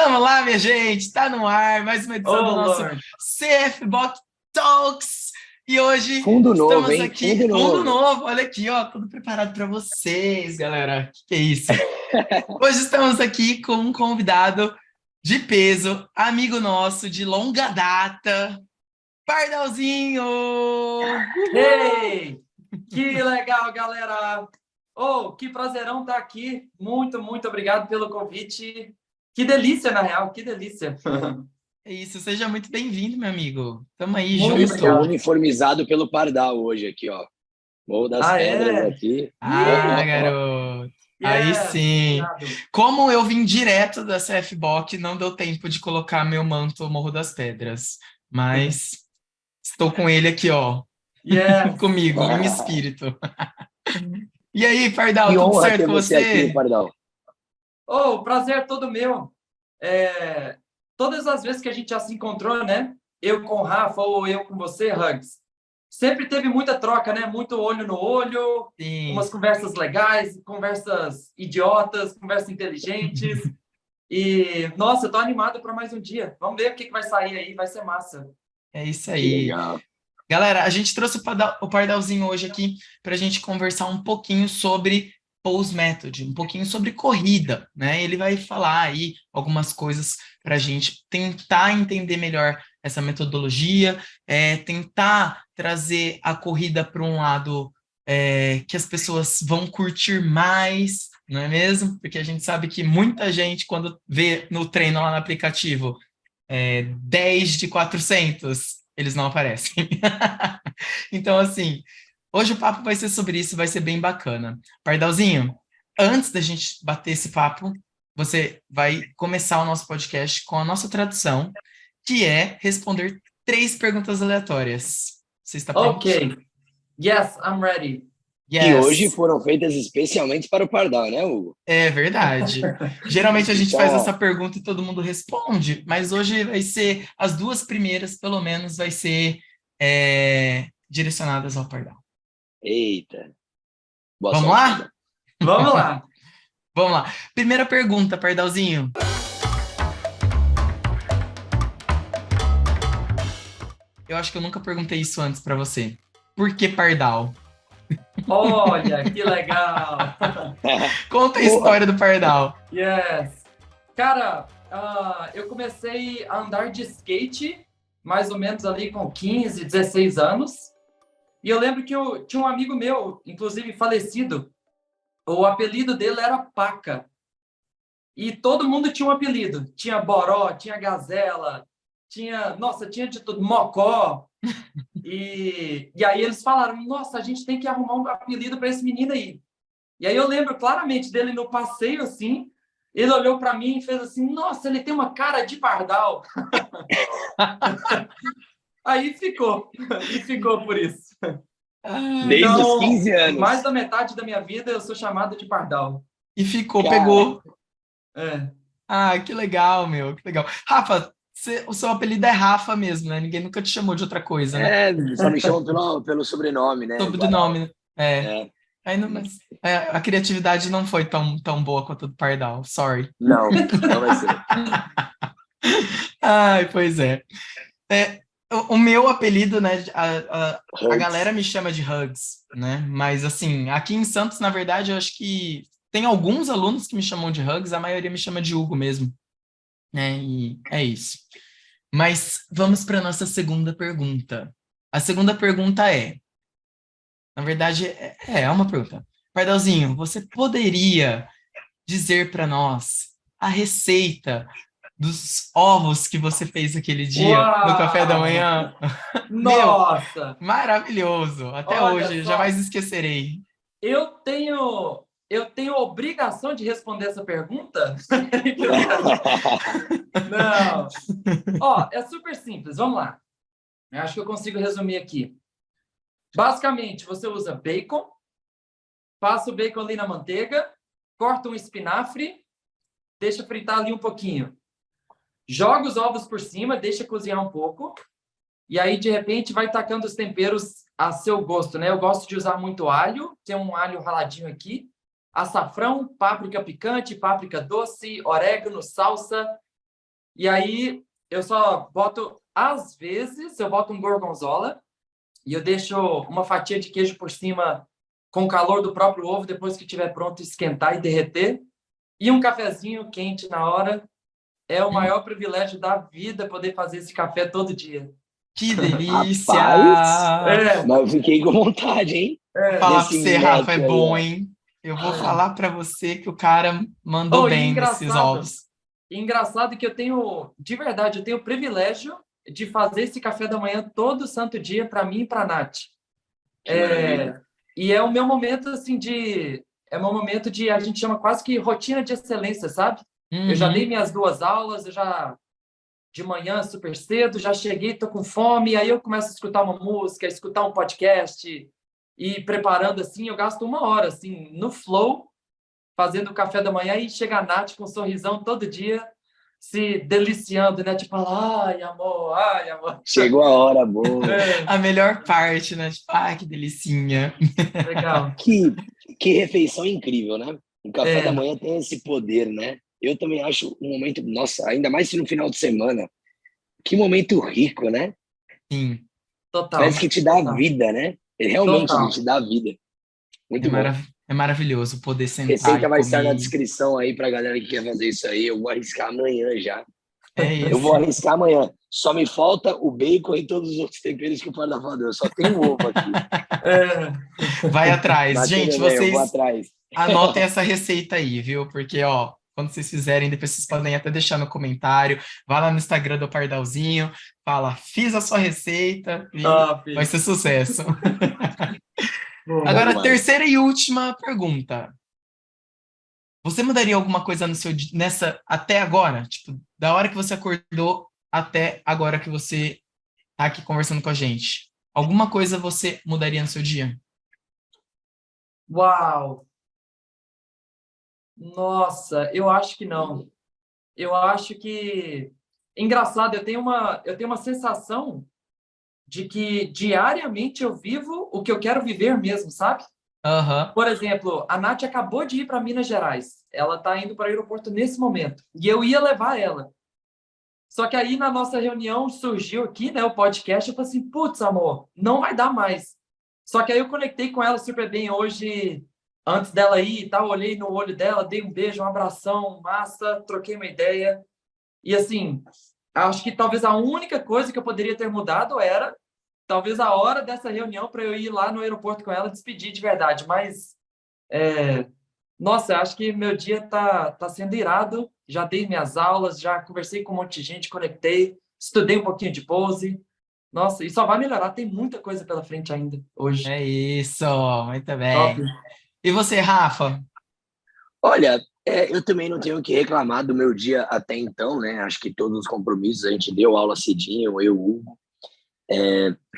Vamos lá, minha gente, tá no ar mais uma edição do nosso Lord. CFBOK Talks. E hoje Fundo novo, estamos hein? aqui, fundo novo, olha aqui, ó, tudo preparado para vocês, galera. Que é isso? Hoje estamos aqui com um convidado de peso, amigo nosso de longa data, Pardalzinho! Hey! Que legal, galera! Oh, que prazerão estar aqui. Muito, muito obrigado pelo convite. Que delícia, na real, que delícia. É isso, seja muito bem-vindo, meu amigo. Tamo aí Muito junto. obrigado. Uniformizado pelo Pardal hoje aqui, ó. Morro das Pedras aqui. Garoto. Aí sim. Obrigado. Como eu vim direto da CFBOK, não deu tempo de colocar meu manto Morro das Pedras. Mas estou com ele aqui, ó. Yes. Comigo, em espírito. E aí, Pardal, Que tudo honra certo ter com você aqui, você? Pardal. Oh, o prazer é todo meu. Todas as vezes que a gente já se encontrou, né? Eu com o Rafa ou eu com você, Hugs, sempre teve muita troca, né? Muito olho no olho, Sim. umas conversas legais, conversas idiotas, conversas inteligentes. E, nossa, eu tô animado para mais um dia. Vamos ver o que vai sair aí, vai ser massa. É isso Que aí. legal. Galera, a gente trouxe o Pardalzinho hoje aqui para a gente conversar um pouquinho sobre Pulse Method, um pouquinho sobre corrida, né? Ele vai falar aí algumas coisas para a gente tentar entender melhor essa metodologia, tentar trazer a corrida para um lado que as pessoas vão curtir mais, não é mesmo? Porque a gente sabe que muita gente, quando vê no treino lá no aplicativo 10 de 400, eles não aparecem. Então, assim, hoje o papo vai ser sobre isso, vai ser bem bacana. Pardalzinho, antes da gente bater esse papo, você vai começar o nosso podcast com a nossa tradição, que é responder 3 perguntas aleatórias. Você está pronto? Ok. Yes, I'm ready. Que hoje Yes. foram feitas especialmente para o Pardal, né, Hugo? É verdade. Geralmente a gente Então, faz essa pergunta e todo mundo responde, mas hoje vai ser, as 2 primeiras, pelo menos, vai ser direcionadas ao Pardal. Eita. Boa Vamos sorte, lá? Pardal. Vamos lá. Vamos lá. Primeira pergunta, Pardalzinho. Eu acho que eu nunca perguntei isso antes para você. Por que Pardal? Olha, que legal. Conta a história do Pardal. Yes. Cara, eu comecei a andar de skate mais ou menos ali com 15, 16 anos. E eu lembro que eu tinha um amigo meu, inclusive falecido, o apelido dele era Paca. E todo mundo tinha um apelido. Tinha Boró, tinha Gazela, tinha de tudo, Mocó. E aí eles falaram, nossa, a gente tem que arrumar um apelido para esse menino aí. E aí eu lembro claramente dele no passeio, assim, ele olhou para mim e fez assim, nossa, ele tem uma cara de pardal. Aí ficou, e ficou por isso. Desde os Então, 15 anos. mais da metade da minha vida eu sou chamado de pardal. E ficou, Cara. pegou. É. Ah, que legal, meu, que legal. Rafa, o seu apelido é Rafa mesmo, né? Ninguém nunca te chamou de outra coisa, né? Só me chamam pelo sobrenome, né? Sobrenome, né? É. Aí mas, a criatividade não foi tão boa quanto a do Pardal, sorry. Não vai ser. Ai, pois é. O meu apelido, né? A Hugs. galera me chama de Hugs, né? Mas assim, aqui em Santos, na verdade, eu acho que tem alguns alunos que me chamam de Hugs, a maioria me chama de Hugo mesmo, né? E é isso. Mas vamos para a nossa segunda pergunta. A segunda pergunta na verdade, é uma pergunta. Pardalzinho, você poderia dizer para nós a receita dos ovos que você fez aquele dia no café da manhã? Nossa! Meu, maravilhoso. Até Olha hoje, só. jamais esquecerei. Eu tenho obrigação de responder essa pergunta? Não. Ó, é super simples, vamos lá. Eu acho que eu consigo resumir aqui. Basicamente, você usa bacon, passa o bacon ali na manteiga, corta um espinafre, deixa fritar ali um pouquinho. Joga os ovos por cima, deixa cozinhar um pouco, e aí, de repente, vai tacando os temperos a seu gosto, né? Eu gosto de usar muito alho, tem um alho raladinho aqui, açafrão, páprica picante, páprica doce, orégano, salsa, E aí eu só boto, às vezes, eu boto um gorgonzola e eu deixo uma fatia de queijo por cima com o calor do próprio ovo, depois que estiver pronto, esquentar e derreter. E um cafezinho quente na hora. É o Hum, maior privilégio da vida poder fazer esse café todo dia. que delícia! Rapaz, É, mas eu fiquei com vontade, hein? Vou é. falar pra Desse você, Rafa, é método aí, bom, ó. hein? Eu vou falar pra você que o cara mandou Oh, bem nesses ovos. e engraçado que eu tenho, de verdade, eu tenho o privilégio de fazer esse café da manhã todo santo dia para mim e para Nath. Que maravilha. E é o meu momento assim é meu momento de a gente chama quase que rotina de excelência, sabe? Eu já dei Uhum. minhas 2 aulas, eu já de manhã super cedo, já cheguei, tô com fome, aí eu começo a escutar uma música, escutar um podcast e preparando assim, eu gasto 1 hora assim no flow fazendo o café da manhã e chega a Nath com um sorrisão todo dia, se deliciando, né? Tipo, ai, amor, ai, amor. Chegou a hora boa. É, A melhor parte, né? Tipo, ai, que delicinha. legal. Que, que refeição incrível, né? O café da É, manhã tem esse poder, né? Eu também acho um momento, nossa, ainda mais se no final de semana, que momento rico, né? Sim, Parece total, que te dá total, vida, né? Realmente, ele total. te dá vida. é, Muito bom. é maravilhoso poder sentar Receita e vai estar na comer. descrição aí pra galera que quer fazer isso aí. Eu vou arriscar amanhã já. É Eu vou isso. arriscar amanhã. Só me falta o bacon e todos os outros temperos que o Pai falou. Eu só tenho ovo aqui. É, Vai atrás. Mas Gente, tudo bem, eu vou vocês atrás. anotem essa receita aí, viu? Porque, ó, quando vocês fizerem, depois vocês podem até deixar no comentário. Vá lá no Instagram do Pardalzinho, fala, fiz a sua receita e top. vai ser sucesso. Bom Agora, demais. terceira e última pergunta. Você mudaria alguma coisa no seu nessa até agora? Tipo, da hora que você acordou até agora que você tá aqui conversando com a gente. Alguma coisa você mudaria no seu dia? Uau! Nossa, eu acho que não. Eu acho que engraçado, eu tenho uma sensação de que diariamente eu vivo o que eu quero viver mesmo, sabe? Aham. Por exemplo, a Nath acabou de ir para Minas Gerais. Ela está indo para o aeroporto nesse momento. E eu ia levar ela. Só que aí na nossa reunião surgiu aqui, né, o podcast. Eu falei assim: putz, amor, não vai dar mais. Só que aí eu conectei com ela super bem hoje, antes dela ir e tal. Olhei no olho dela, dei um beijo, um abração, massa, troquei uma ideia. E assim, acho que talvez a única coisa que eu poderia ter mudado era talvez a hora dessa reunião para eu ir lá no aeroporto com ela despedir de verdade. Mas, nossa, acho que meu dia tá sendo irado. Já dei minhas aulas, já conversei com um monte de gente, conectei, estudei um pouquinho de pose. Nossa, e só vai melhorar. Tem muita coisa pela frente ainda hoje. É isso, muito Top. bem. E você, Rafa? Olha, eu também não tenho o que reclamar do meu dia até então, né? Acho que todos os compromissos a gente deu aula cedinho, eu, Hugo.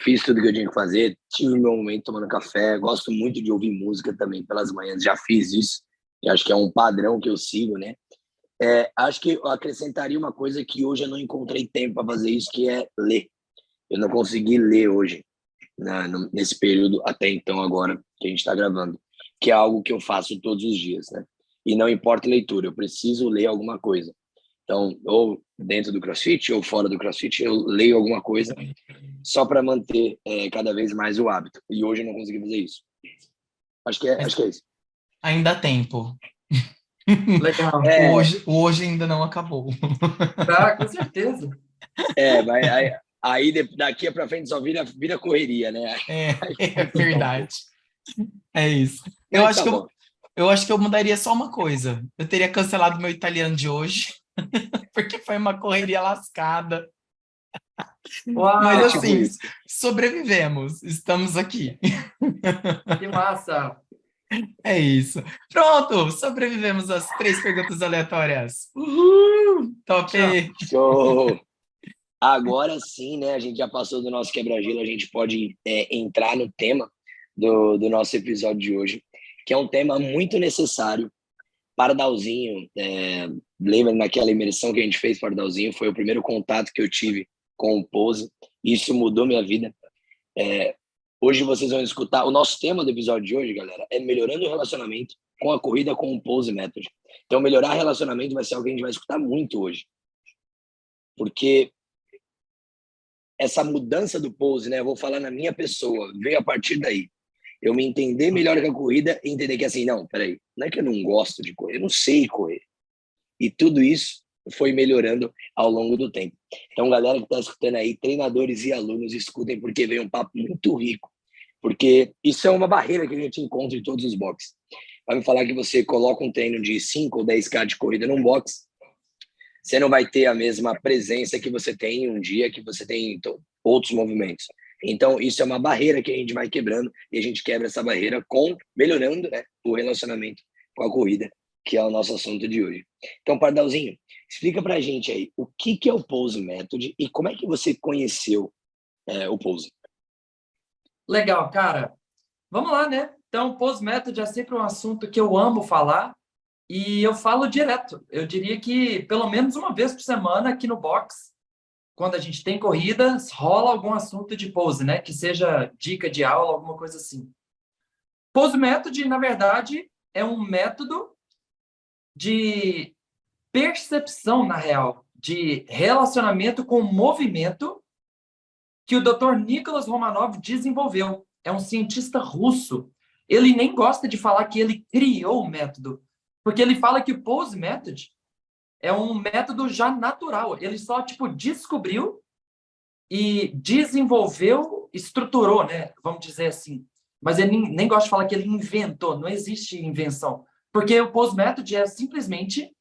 Fiz tudo que eu tinha que fazer, tive meu momento tomando café. Gosto muito de ouvir música também pelas manhãs, já fiz isso. E acho que é um padrão que eu sigo, né? Acho que eu acrescentaria uma coisa que hoje eu não encontrei tempo para fazer isso, que é ler. Eu não consegui ler hoje, nesse período até então, agora que a gente está gravando, que é algo que eu faço todos os dias, né? E não importa a leitura, eu preciso ler alguma coisa. Então, ou dentro do CrossFit ou fora do CrossFit, eu leio alguma coisa só para manter cada vez mais o hábito. E hoje eu não consegui fazer isso. Acho Mas que é isso. ainda há tempo. Legal. É, O hoje ainda não acabou. Tá, com certeza. vai, aí daqui para frente só vira correria, né? É, Aí é complica um pouco. verdade. É isso. Eu Mas acho tá que bom. eu acho que eu mudaria só uma coisa. Eu teria cancelado meu italiano de hoje, porque foi uma correria lascada. Mas É Uau, tipo assim, isso. sobrevivemos. Estamos aqui. que massa. É isso. Pronto, sobrevivemos às 3 perguntas aleatórias. Uhul! Top! Tchau. Show! Agora sim, né? A gente já passou do nosso quebra-gelo, a gente pode entrar no tema do nosso episódio de hoje, que é um tema muito necessário. Pardalzinho, lembra naquela imersão que a gente fez, Pardalzinho? Foi o primeiro contato que eu tive com o Pose. Isso mudou minha vida. Hoje vocês vão escutar. O nosso tema do episódio de hoje, galera, é melhorando o relacionamento com a corrida com o Pose Method. Então, melhorar relacionamento vai ser algo que a gente vai escutar muito hoje. porque essa mudança do pose, né? Eu vou falar na minha pessoa, veio a partir daí. Eu me entender melhor com a corrida e entender que assim, não, peraí, não é que eu não gosto de correr, eu não sei correr. E tudo isso foi melhorando ao longo do tempo. Então, galera que está escutando aí, treinadores e alunos, escutem, porque veio um papo muito rico. Porque isso é uma barreira que a gente encontra em todos os boxes. Vai me falar que você coloca um treino de 5 ou 10K de corrida num box, você não vai ter a mesma presença que você tem em um dia que você tem em outros movimentos. Então, isso é uma barreira que a gente vai quebrando e a gente quebra essa barreira melhorando, né, o relacionamento com a corrida, que é o nosso assunto de hoje. Então, Pardalzinho, explica pra gente aí o que é o Pose Method e como é que você conheceu o Pose. Legal, cara. Vamos lá, né? Então, Pose Method é sempre um assunto que eu amo falar e eu falo direto. Eu diria que pelo menos uma vez por semana aqui no box, quando a gente tem corridas, rola algum assunto de pose, né? Que seja dica de aula, alguma coisa assim. Pose Method, na verdade, é um método de percepção, na real, de relacionamento com o movimento que o Dr. Nicholas Romanov desenvolveu. É um cientista russo. Ele nem gosta de falar que ele criou o método, porque ele fala que o Pose Method é um método já natural. Ele só, descobriu e desenvolveu, estruturou, né? Vamos dizer assim. Mas ele nem gosta de falar que ele inventou. Não existe invenção. Porque o Pose Method é simplesmente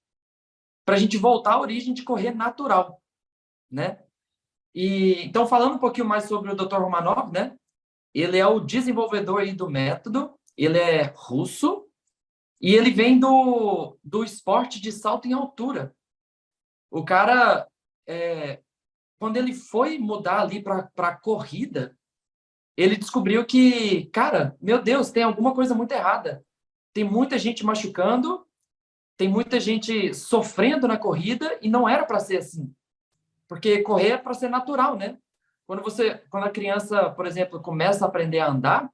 para a gente voltar à origem de correr natural, né? E, então, falando um pouquinho mais sobre o Dr. Romanov, né? Ele é o desenvolvedor aí do método, ele é russo e ele vem do esporte de salto em altura. O cara, quando ele foi mudar ali para a corrida, ele descobriu que, cara, meu Deus, tem alguma coisa muito errada. Tem muita gente machucando, tem muita gente sofrendo na corrida e não era para ser assim. Porque correr é para ser natural, né? Quando a criança, por exemplo, começa a aprender a andar,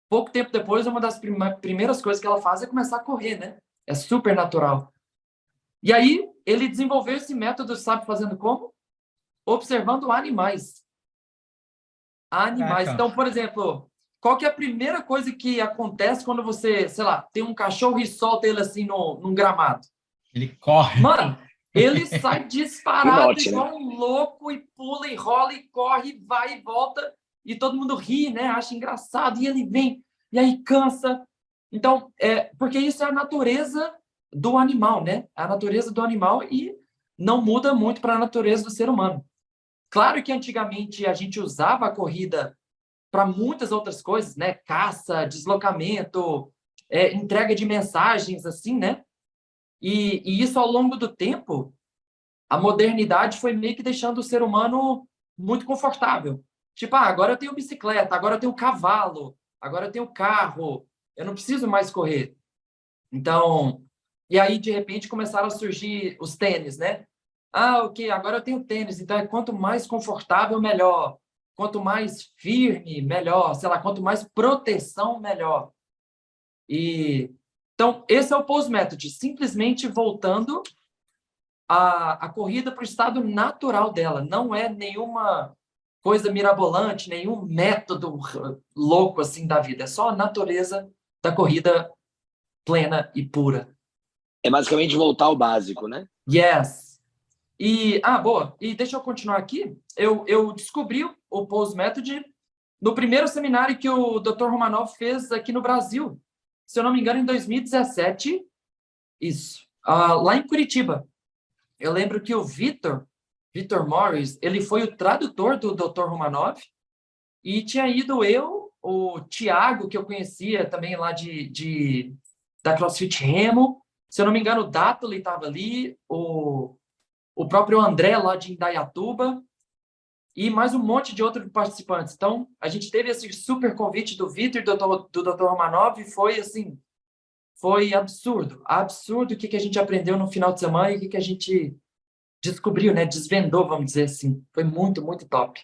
pouco tempo depois, uma das primeiras coisas que ela faz é começar a correr, né? É super natural. E aí, ele desenvolveu esse método, sabe fazendo como? Observando animais. Animais. Caraca. Então, por exemplo, qual que é a primeira coisa que acontece quando você, sei lá, tem um cachorro e solta ele assim num gramado? Ele corre. Mano, ele sai disparado Pinote, né? igual um louco e pula e rola e corre, vai e volta e todo mundo ri, né? Acha engraçado e ele vem e aí cansa. Então, porque isso é a natureza do animal, né? A natureza do animal e não muda muito para a natureza do ser humano. Claro que antigamente a gente usava a corrida para muitas outras coisas, né? Caça, deslocamento, entrega de mensagens, assim, né? E isso, ao longo do tempo, a modernidade foi meio que deixando o ser humano muito confortável. Tipo, agora eu tenho bicicleta, agora eu tenho cavalo, agora eu tenho carro, eu não preciso mais correr. Então, e aí, de repente, começaram a surgir os tênis, né? Ah, ok, agora eu tenho tênis, então quanto mais confortável, melhor. Quanto mais firme, melhor. Sei lá, quanto mais proteção, melhor. Então, esse é o Pose Method, simplesmente voltando a corrida para o estado natural dela. Não é nenhuma coisa mirabolante, nenhum método louco assim da vida. É só a natureza da corrida plena e pura. É basicamente voltar ao básico, né? Yes. Boa. E deixa eu continuar aqui. Eu descobri o Pose Method no primeiro seminário que o Dr. Romanov fez aqui no Brasil. Se eu não me engano, em 2017. Isso. Lá em Curitiba. Eu lembro que o Vitor Morris, ele foi o tradutor do Dr. Romanov e tinha ido eu, o Thiago, que eu conhecia também lá da CrossFit Remo. Se eu não me engano, o Datoli estava ali, o próprio André lá de Indaiatuba e mais um monte de outros participantes. Então, a gente teve esse super convite do Vitor e do Dr. Romanov e foi assim, foi absurdo. Absurdo o que a gente aprendeu no final de semana e o que a gente descobriu, né? Desvendou, vamos dizer assim. Foi muito, muito top.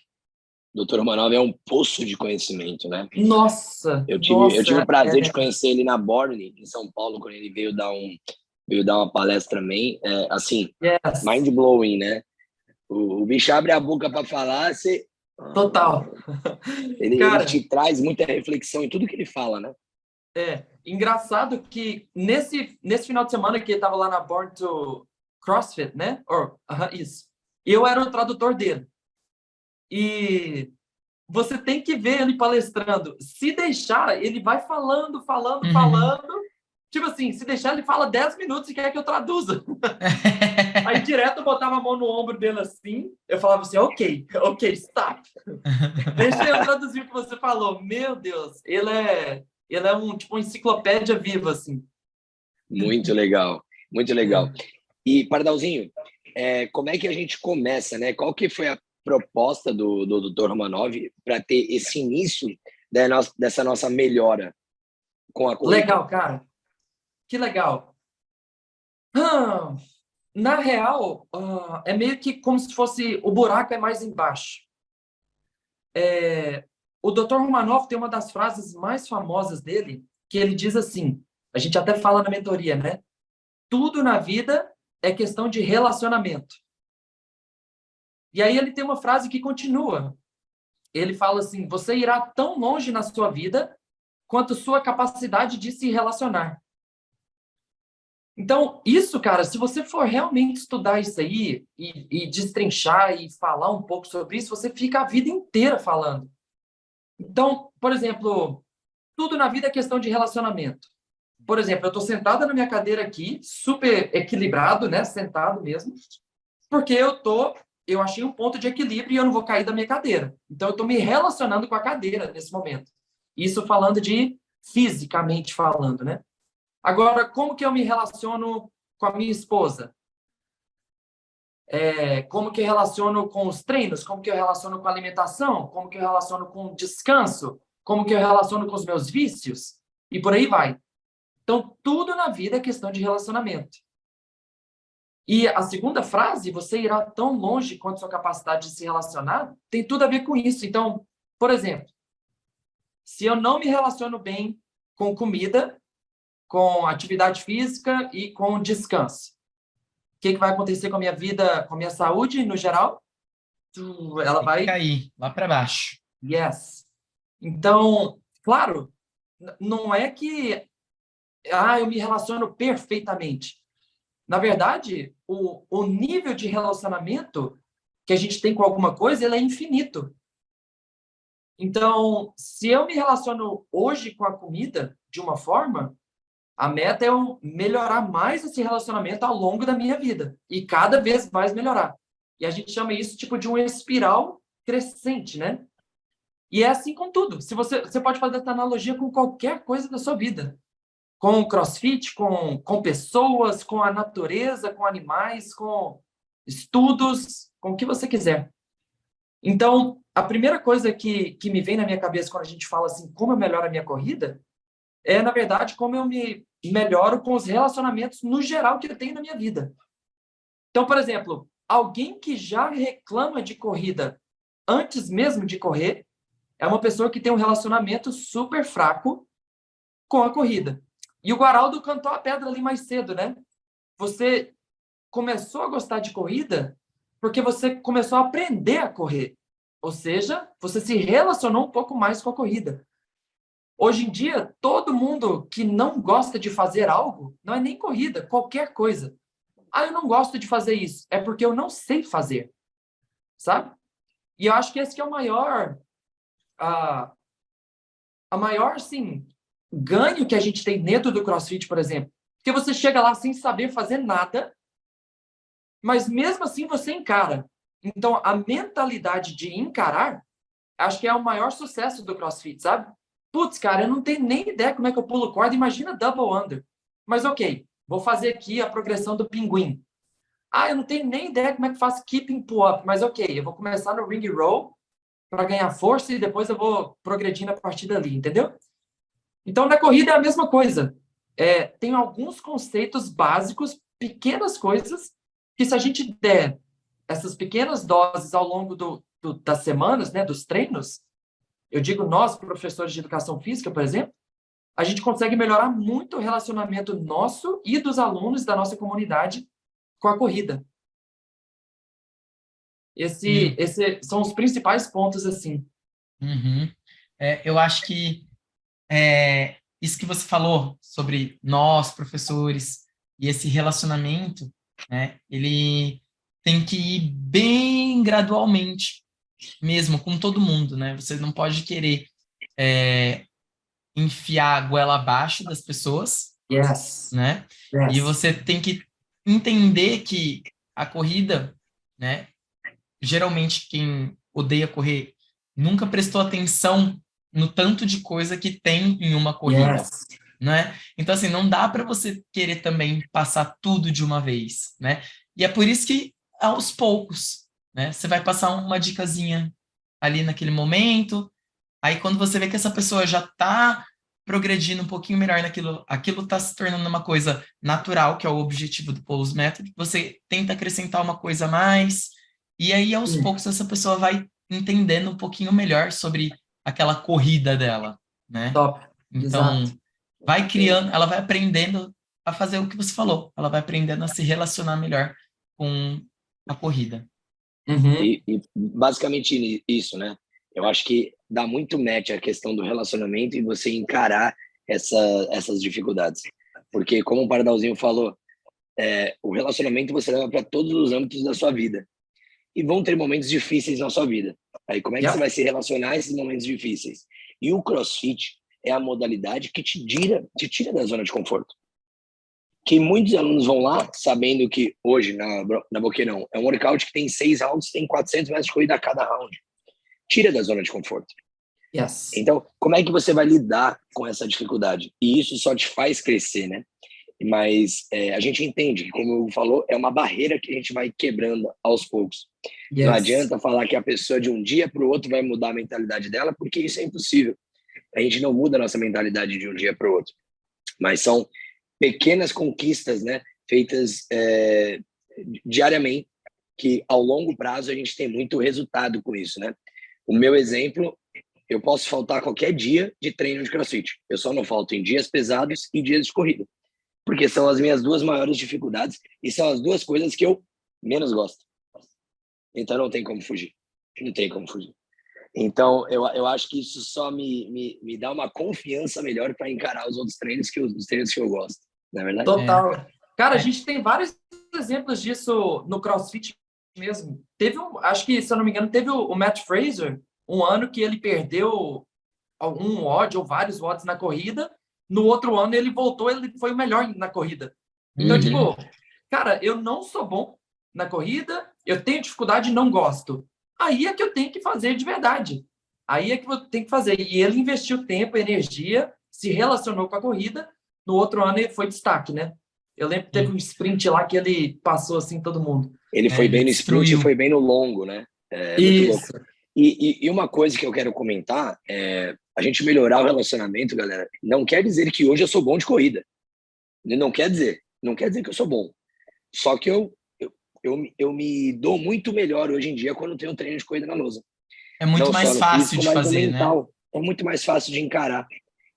Dr. Romanov é um poço de conhecimento, né? Nossa! Eu tive o prazer de conhecer ele na Borne, em São Paulo, quando ele veio dar uma palestra também. Assim, Yes. mind-blowing, né? O bicho abre a boca para falar, você... Total. Ele Cara, te traz muita reflexão em tudo que ele fala, né? engraçado que nesse final de semana que ele tava lá na Born to CrossFit, né? Isso. Eu era o tradutor dele. E você tem que ver ele palestrando. Se deixar, ele vai falando, falando, Uhum. falando. Tipo assim, se deixar, ele fala 10 minutos e quer que eu traduza. Aí direto eu botava a mão no ombro dele assim, eu falava assim, ok, stop. Deixa eu traduzir o que você falou. Meu Deus, ele é um tipo uma enciclopédia viva, assim. Muito legal, muito legal. É. E, Pardalzinho, como é que a gente começa, né? Qual que foi a proposta do Dr. Romanov para ter esse início dessa nossa melhora com a corrida? Legal, cara. Que legal. Ah, na real, é meio que como se fosse o buraco é mais embaixo. O Dr. Romanov tem uma das frases mais famosas dele, que ele diz assim, a gente até fala na mentoria, né? Tudo na vida é questão de relacionamento. E aí ele tem uma frase que continua. Ele fala assim, você irá tão longe na sua vida quanto sua capacidade de se relacionar. Então, isso, cara, se você for realmente estudar isso aí e destrinchar e falar um pouco sobre isso, você fica a vida inteira falando. Então, por exemplo, tudo na vida é questão de relacionamento. Por exemplo, eu estou sentada na minha cadeira aqui, super equilibrado, né? Sentado mesmo, porque eu achei um ponto de equilíbrio e eu não vou cair da minha cadeira. Então, eu estou me relacionando com a cadeira nesse momento. Isso falando de fisicamente falando, né? Agora, como que eu me relaciono com a minha esposa? Como que eu relaciono com os treinos? Como que eu relaciono com a alimentação? Como que eu relaciono com o descanso? Como que eu relaciono com os meus vícios? E por aí vai. Então, tudo na vida é questão de relacionamento. E a segunda frase, você irá tão longe quanto sua capacidade de se relacionar, tem tudo a ver com isso. Então, por exemplo, se eu não me relaciono bem com comida, com atividade física e com descanso, o que vai acontecer com a minha vida, com a minha saúde no geral? Ela Tem que vai, cair lá para baixo. yes. Então, claro, não é que eu me relaciono perfeitamente. Na verdade, o nível de relacionamento que a gente tem com alguma coisa, ele é infinito. Então, se eu me relaciono hoje com a comida de uma forma, a meta é eu melhorar mais esse relacionamento ao longo da minha vida e cada vez mais melhorar. E a gente chama isso tipo de uma espiral crescente, né? E é assim com tudo. Se você pode fazer essa analogia com qualquer coisa da sua vida. Com o CrossFit, com pessoas, com a natureza, com animais, com estudos, com o que você quiser. Então, a primeira coisa que me vem na minha cabeça quando a gente fala assim, como eu melhoro a minha corrida, é, na verdade, como eu me melhoro com os relacionamentos no geral que eu tenho na minha vida. Então, por exemplo, alguém que já reclama de corrida antes mesmo de correr é uma pessoa que tem um relacionamento super fraco com a corrida. E o Guaraldo cantou a pedra ali mais cedo, né? Você começou a gostar de corrida porque você começou a aprender a correr. Ou seja, você se relacionou um pouco mais com a corrida. Hoje em dia, todo mundo que não gosta de fazer algo, não é nem corrida, qualquer coisa. Eu não gosto de fazer isso. É porque eu não sei fazer, sabe? E eu acho que esse que é o maior, a maior, assim, ganho que a gente tem dentro do CrossFit, por exemplo. Porque você chega lá sem saber fazer nada, mas mesmo assim você encara. Então, a mentalidade de encarar, acho que é o maior sucesso do CrossFit, sabe? Putz, cara, eu não tenho nem ideia como é que eu pulo corda, imagina double under. Mas ok, vou fazer aqui a progressão do pinguim. Eu não tenho nem ideia como é que faz keeping pull-up, mas ok, eu vou começar no ring row para ganhar força e depois eu vou progredindo a partir dali, entendeu? Então, na corrida é a mesma coisa. Tem alguns conceitos básicos, pequenas coisas, que se a gente der essas pequenas doses ao longo das semanas, né, dos treinos, eu digo nós, professores de educação física, por exemplo, a gente consegue melhorar muito o relacionamento nosso e dos alunos da nossa comunidade com a corrida. Esse são os principais pontos, assim. Uhum. Eu acho que isso que você falou sobre nós, professores, e esse relacionamento, né, ele tem que ir bem gradualmente, mesmo com todo mundo, né? Você não pode querer enfiar a goela abaixo das pessoas, Yes, né? E yes, você tem que entender que a corrida, né? Geralmente quem odeia correr nunca prestou atenção no tanto de coisa que tem em uma corrida, yes. né? Então, assim, não dá para você querer também passar tudo de uma vez, né? E é por isso que, aos poucos, né? Você vai passar uma dicasinha ali naquele momento, aí quando você vê que essa pessoa já está progredindo um pouquinho melhor naquilo, aquilo está se tornando uma coisa natural, que é o objetivo do Pose Method, você tenta acrescentar uma coisa a mais, e aí aos poucos essa pessoa vai entendendo um pouquinho melhor sobre aquela corrida dela, né? Top, exato. Então, vai criando, ela vai aprendendo a fazer o que você falou, ela vai aprendendo a se relacionar melhor com a corrida. Uhum. E basicamente isso, né? Eu acho que dá muito match a questão do relacionamento e você encarar essas dificuldades. Porque, como o Pardalzinho falou, o relacionamento você leva para todos os âmbitos da sua vida. E vão ter momentos difíceis na sua vida. Aí, como é que você Yeah. vai se relacionar a esses momentos difíceis? E o CrossFit é a modalidade que te tira da zona de conforto. Que muitos alunos vão lá sabendo que hoje, na Boqueirão, é um workout que tem 6 rounds, tem 400 metros de corrida a cada round. Tira da zona de conforto. Yes. Então, como é que você vai lidar com essa dificuldade? E isso só te faz crescer, né? Mas a gente entende que, como eu falou, é uma barreira que a gente vai quebrando aos poucos. Yes. Não adianta falar que a pessoa de um dia para o outro vai mudar a mentalidade dela, porque isso é impossível. A gente não muda a nossa mentalidade de um dia para o outro. Mas são pequenas conquistas, né, feitas diariamente, que ao longo prazo a gente tem muito resultado com isso, né? O meu exemplo, eu posso faltar qualquer dia de treino de CrossFit. Eu só não falto em dias pesados e dias de corrida. Porque são as minhas duas maiores dificuldades e são as duas coisas que eu menos gosto. Então não tem como fugir. Não tem como fugir. Então eu acho que isso só me dá uma confiança melhor para encarar os outros treinos os treinos que eu gosto. Não é verdade? Total. Cara, a É. gente tem vários exemplos disso no CrossFit mesmo. Acho que, se eu não me engano, teve o Matt Fraser, um ano que ele perdeu algum WOD ou vários WODs na corrida. No outro ano ele voltou, ele foi o melhor na corrida. Então, Uhum. tipo, cara, eu não sou bom na corrida, eu tenho dificuldade e não gosto. Aí é que eu tenho que fazer de verdade. Aí é que eu tenho que fazer. E ele investiu tempo, energia, se relacionou com a corrida. No outro ano ele foi destaque, né? Eu lembro que teve um sprint lá que ele passou assim todo mundo. Ele foi Ele bem no sprint e destruiu. foi bem no longo, né? Muito louco. Isso. E uma coisa que eu quero comentar é a gente melhorar o relacionamento, galera. Não quer dizer que hoje eu sou bom de corrida. Não quer dizer. Não quer dizer que eu sou bom. Só que eu me dou muito melhor hoje em dia quando tenho um treino de corrida na lousa. É muito Não só mais no fácil físico, de mas no fazer, né? mental. É muito mais fácil de encarar.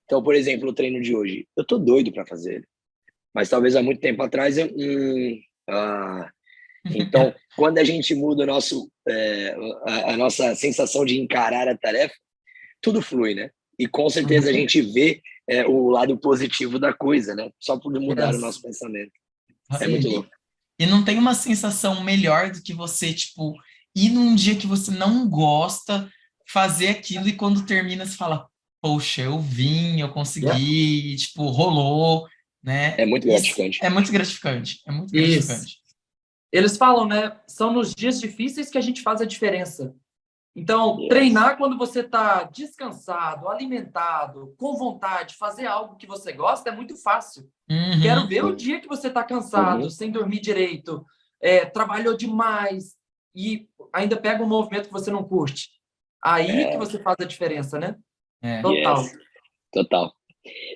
Então, por exemplo, o treino de hoje. Eu tô doido para fazer ele. Mas talvez há muito tempo atrás então, quando a gente muda a nossa sensação de encarar a tarefa, tudo flui, né? E com certeza a gente vê o lado positivo da coisa, né? Só por mudar o nosso pensamento. É muito Sim. louco. E não tem uma sensação melhor do que você, tipo, ir num dia que você não gosta, fazer aquilo e quando termina você fala, poxa, eu vim, eu Yeah. consegui, e, tipo, rolou, né? É muito Isso gratificante. é muito gratificante, é muito Isso. gratificante. Eles falam, né? São nos dias difíceis que a gente faz a diferença. Então, Yes. treinar quando você está descansado, alimentado, com vontade, fazer algo que você gosta é muito fácil. Uhum. Quero ver o dia que você está cansado, Uhum. sem dormir direito, trabalhou demais e ainda pega um movimento que você não curte. Aí que você faz a diferença, né? É. Total. Yes. Total.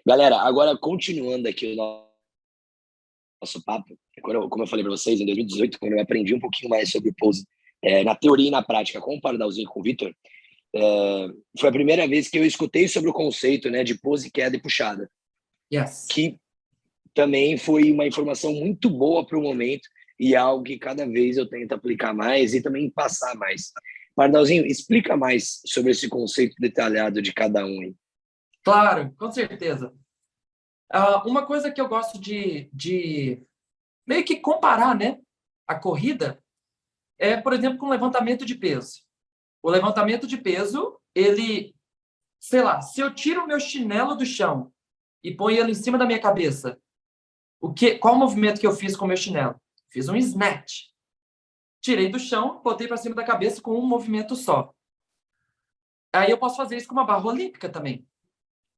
Galera, agora continuando aqui o nosso papo, como eu falei para vocês, em 2018, quando eu aprendi um pouquinho mais sobre o pose, na teoria e na prática, com o Pardalzinho e com o Vitor, foi a primeira vez que eu escutei sobre o conceito, né, de pose, queda e puxada. Yes. Que também foi uma informação muito boa para o momento, e é algo que cada vez eu tento aplicar mais e também passar mais. Pardalzinho, explica mais sobre esse conceito detalhado de cada um, hein? Claro, com certeza. Uma coisa que eu gosto de meio que comparar, né, a corrida é, por exemplo, com o levantamento de peso. O levantamento de peso, ele, sei lá, se eu tiro o meu chinelo do chão e ponho ele em cima da minha cabeça, qual o movimento que eu fiz com o meu chinelo? Fiz um snatch. Tirei do chão, botei para cima da cabeça com um movimento só. Aí eu posso fazer isso com uma barra olímpica também.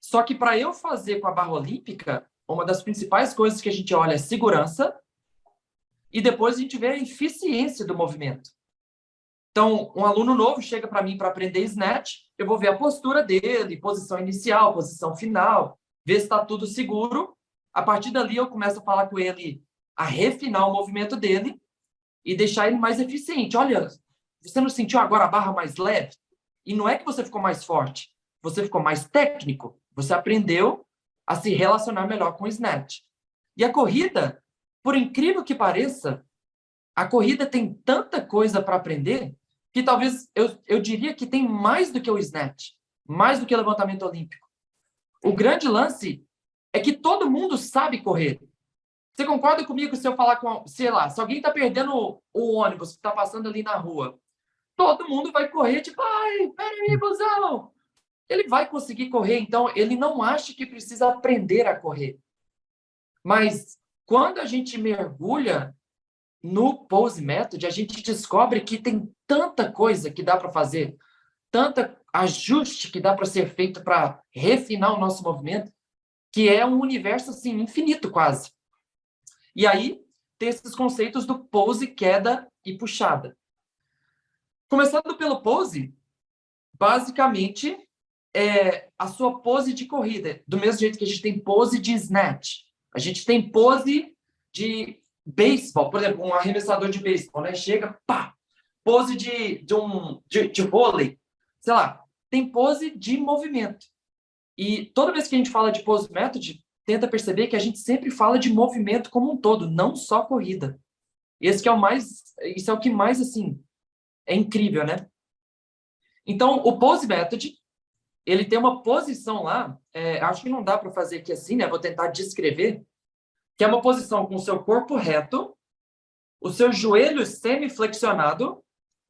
Só que para eu fazer com a barra olímpica, uma das principais coisas que a gente olha é segurança e depois a gente vê a eficiência do movimento. Então, um aluno novo chega para mim para aprender snatch, eu vou ver a postura dele, posição inicial, posição final, ver se está tudo seguro. A partir dali, eu começo a falar com ele, a refinar o movimento dele e deixar ele mais eficiente. Olha, você não sentiu agora a barra mais leve? E não é que você ficou mais forte, você ficou mais técnico. Você aprendeu a se relacionar melhor com o snatch. E a corrida, por incrível que pareça, a corrida tem tanta coisa para aprender que talvez eu diria que tem mais do que o snatch, mais do que o levantamento olímpico. O grande lance é que todo mundo sabe correr. Você concorda comigo se eu falar com, sei lá, se alguém está perdendo o ônibus que está passando ali na rua, todo mundo vai correr, tipo, ai, peraí, busão. Ele vai conseguir correr, então ele não acha que precisa aprender a correr. Mas quando a gente mergulha no Pose Method, a gente descobre que tem tanta coisa que dá para fazer, tanta ajuste que dá para ser feito para refinar o nosso movimento, que é um universo assim infinito quase. E aí tem esses conceitos do pose, queda e puxada. Começando pelo pose, basicamente é a sua pose de corrida, do mesmo jeito que a gente tem pose de snatch, a gente tem pose de beisebol, por exemplo, um arremessador de beisebol, né? Chega, pá, pose de vôlei, sei lá, tem pose de movimento. E toda vez que a gente fala de pose method, tenta perceber que a gente sempre fala de movimento como um todo, não só corrida. Isso é o que mais, assim, é incrível, né? Então, o pose method, ele tem uma posição lá, acho que não dá para fazer aqui assim, né? Vou tentar descrever, que é uma posição com o seu corpo reto, o seu joelho semi-flexionado,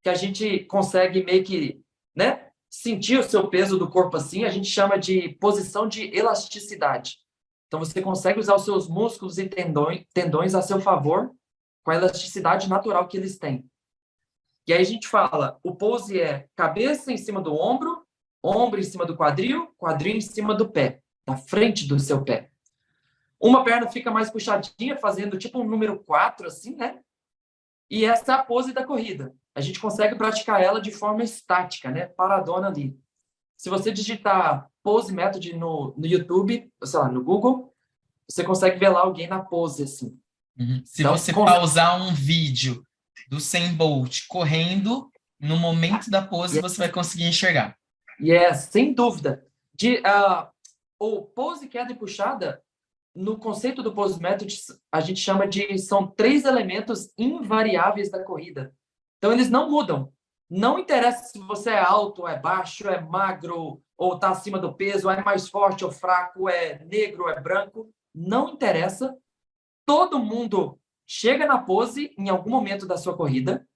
que a gente consegue meio que, né, sentir o seu peso do corpo assim, a gente chama de posição de elasticidade. Então, você consegue usar os seus músculos e tendões a seu favor com a elasticidade natural que eles têm. E aí a gente fala, o pose é cabeça em cima do ombro, ombro em cima do quadril, quadril em cima do pé, na frente do seu pé. Uma perna fica mais puxadinha, fazendo tipo um número 4, assim, né? E essa é a pose da corrida. A gente consegue praticar ela de forma estática, né? Paradona ali. Se você digitar pose method no YouTube, sei lá, no Google, você consegue ver lá alguém na pose, assim. Uhum. Se Então, você pausar um vídeo do Usain Bolt correndo, no momento da pose, você vai conseguir enxergar. Sem dúvida. O pose, queda e puxada, no conceito do pose method, a gente chama são 3 elementos invariáveis da corrida. Então, eles não mudam. Não interessa se você é alto, é baixo, é magro, ou está acima do peso, é mais forte ou fraco, é negro, ou é branco. Não interessa. Todo mundo chega na pose em algum momento da sua corrida,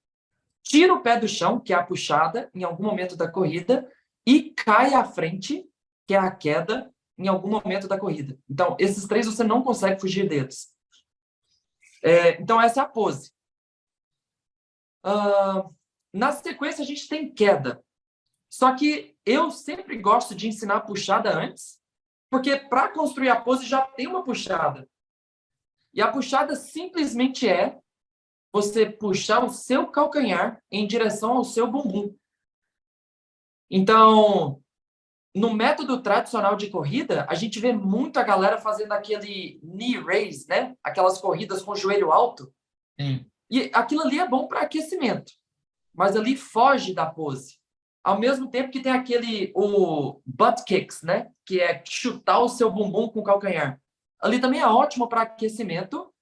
tira o pé do chão, que é a puxada, em algum momento da corrida, e cai à frente, que é a queda, em algum momento da corrida. Então, esses 3 você não consegue fugir deles. Então, essa é a pose. Na sequência, a gente tem queda. Só que eu sempre gosto de ensinar a puxada antes, porque para construir a pose já tem uma puxada. E a puxada simplesmente é você puxar o seu calcanhar em direção ao seu bumbum. Então, no método tradicional de corrida, a gente vê muito a galera fazendo aquele knee raise, né? Aquelas corridas com o joelho alto. Sim. E aquilo ali é bom para aquecimento, mas ali foge da pose. Ao mesmo tempo que tem o butt kicks, né? Que é chutar o seu bumbum com o calcanhar. Ali também é ótimo para aquecimento,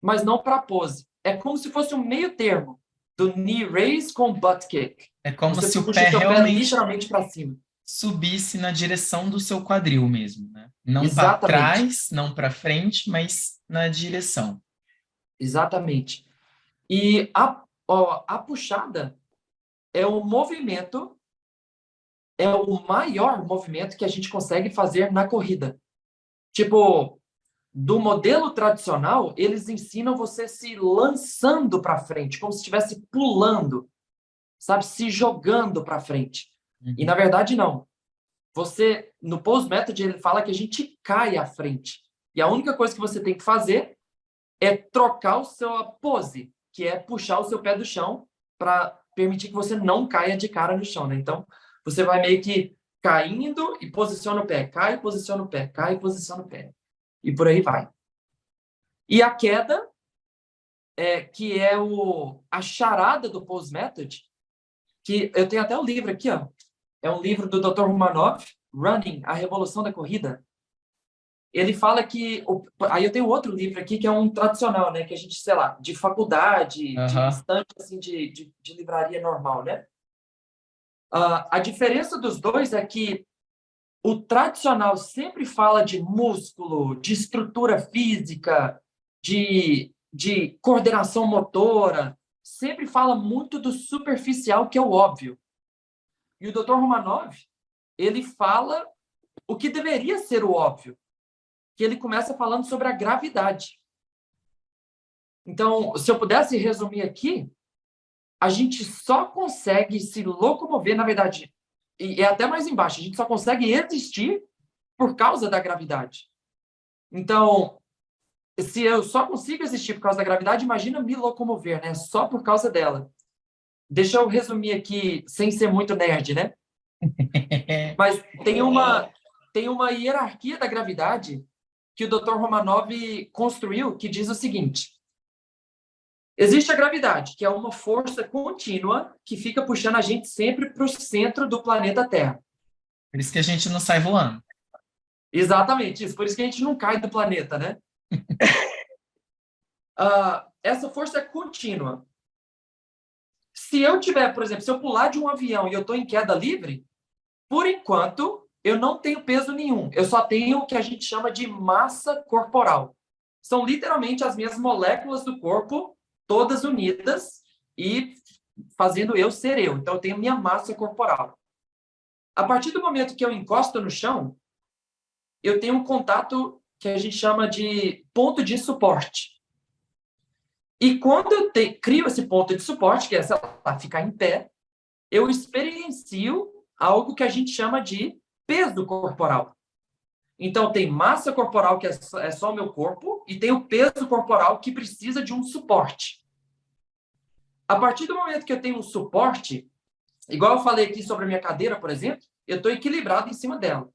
mas não para pose. é como se fosse um meio termo do knee raise com butt kick. É como Você se o puxa pé o seu pé realmente literalmente para cima. subisse na direção do seu quadril mesmo, né? Não para Exatamente. trás, não para frente, mas na direção. Exatamente. E a puxada é o movimento, é o maior movimento que a gente consegue fazer na corrida. Tipo, do modelo tradicional, eles ensinam você se lançando para frente, como se estivesse pulando, sabe? Se jogando para frente. E, na Uhum. verdade, não. Você, no Pose Method, ele fala que a gente cai à frente. E a única coisa que você tem que fazer é trocar o seu pose, que é puxar o seu pé do chão para permitir que você não caia de cara no chão, né? Então, você vai meio que caindo e posiciona o pé, cai, posiciona o pé, cai, posiciona o pé. E por aí vai. E a queda, que é a charada do Pose Method, que eu tenho até o livro aqui, ó. É um livro do Dr. Romanov, Running, A Revolução da Corrida. Ele fala que... Aí eu tenho outro livro aqui, que é um tradicional, né? Que a gente, sei lá, de faculdade, de Aham. estante, assim, de livraria normal, né? A diferença dos dois é que o tradicional sempre fala de músculo, de estrutura física, de coordenação motora, sempre fala muito do superficial, que é o óbvio. E o Dr. Romanov, ele fala o que deveria ser o óbvio, que ele começa falando sobre a gravidade. Então, se eu pudesse resumir aqui, a gente só consegue se locomover, na verdade, e é até mais embaixo, a gente só consegue existir por causa da gravidade. Então, se eu só consigo existir por causa da gravidade, imagina me locomover, né? Só por causa dela. Deixa eu resumir aqui, sem ser muito nerd, né? Mas tem uma hierarquia da gravidade que o Dr. Romanov construiu, que diz o seguinte: existe a gravidade, que é uma força contínua que fica puxando a gente sempre para o centro do planeta Terra. Por isso que a gente não sai voando. Exatamente isso. Por isso que a gente não cai do planeta, né? Essa força é contínua. Se eu tiver, por exemplo, se eu pular de um avião e eu estou em queda livre, por enquanto, eu não tenho peso nenhum. Eu só tenho o que a gente chama de massa corporal. São literalmente as minhas moléculas do corpo, todas unidas e fazendo eu ser eu. Então, eu tenho minha massa corporal. A partir do momento que eu encosto no chão, eu tenho um contato que a gente chama de ponto de suporte. E quando eu crio esse ponto de suporte, que é, sei lá, ficar em pé, eu experiencio algo que a gente chama de peso corporal. Então, tem massa corporal, que é só o meu corpo, e tem o peso corporal, que precisa de um suporte. A partir do momento que eu tenho um suporte, igual eu falei aqui sobre a minha cadeira, por exemplo, eu estou equilibrado em cima dela.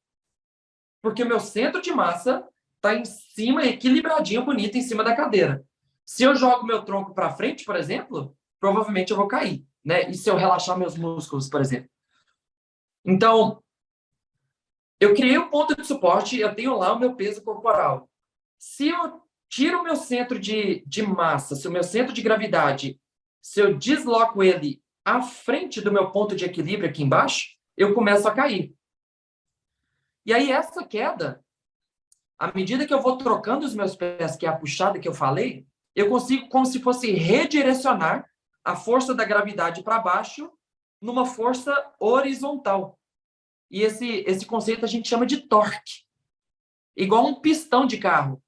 Porque o meu centro de massa está em cima, equilibradinho, bonito, em cima da cadeira. Se eu jogo meu tronco para frente, por exemplo, provavelmente eu vou cair, né? E se eu relaxar meus músculos, por exemplo. Então, eu criei um ponto de suporte, eu tenho lá o meu peso corporal. Se eu tiro o meu centro de massa, se o meu centro de gravidade, se eu desloco ele à frente do meu ponto de equilíbrio aqui embaixo, eu começo a cair. E aí, essa queda, à medida que eu vou trocando os meus pés, que é a puxada que eu falei, eu consigo, como se fosse redirecionar a força da gravidade para baixo numa força horizontal. E esse conceito a gente chama de torque. Igual um pistão de carro.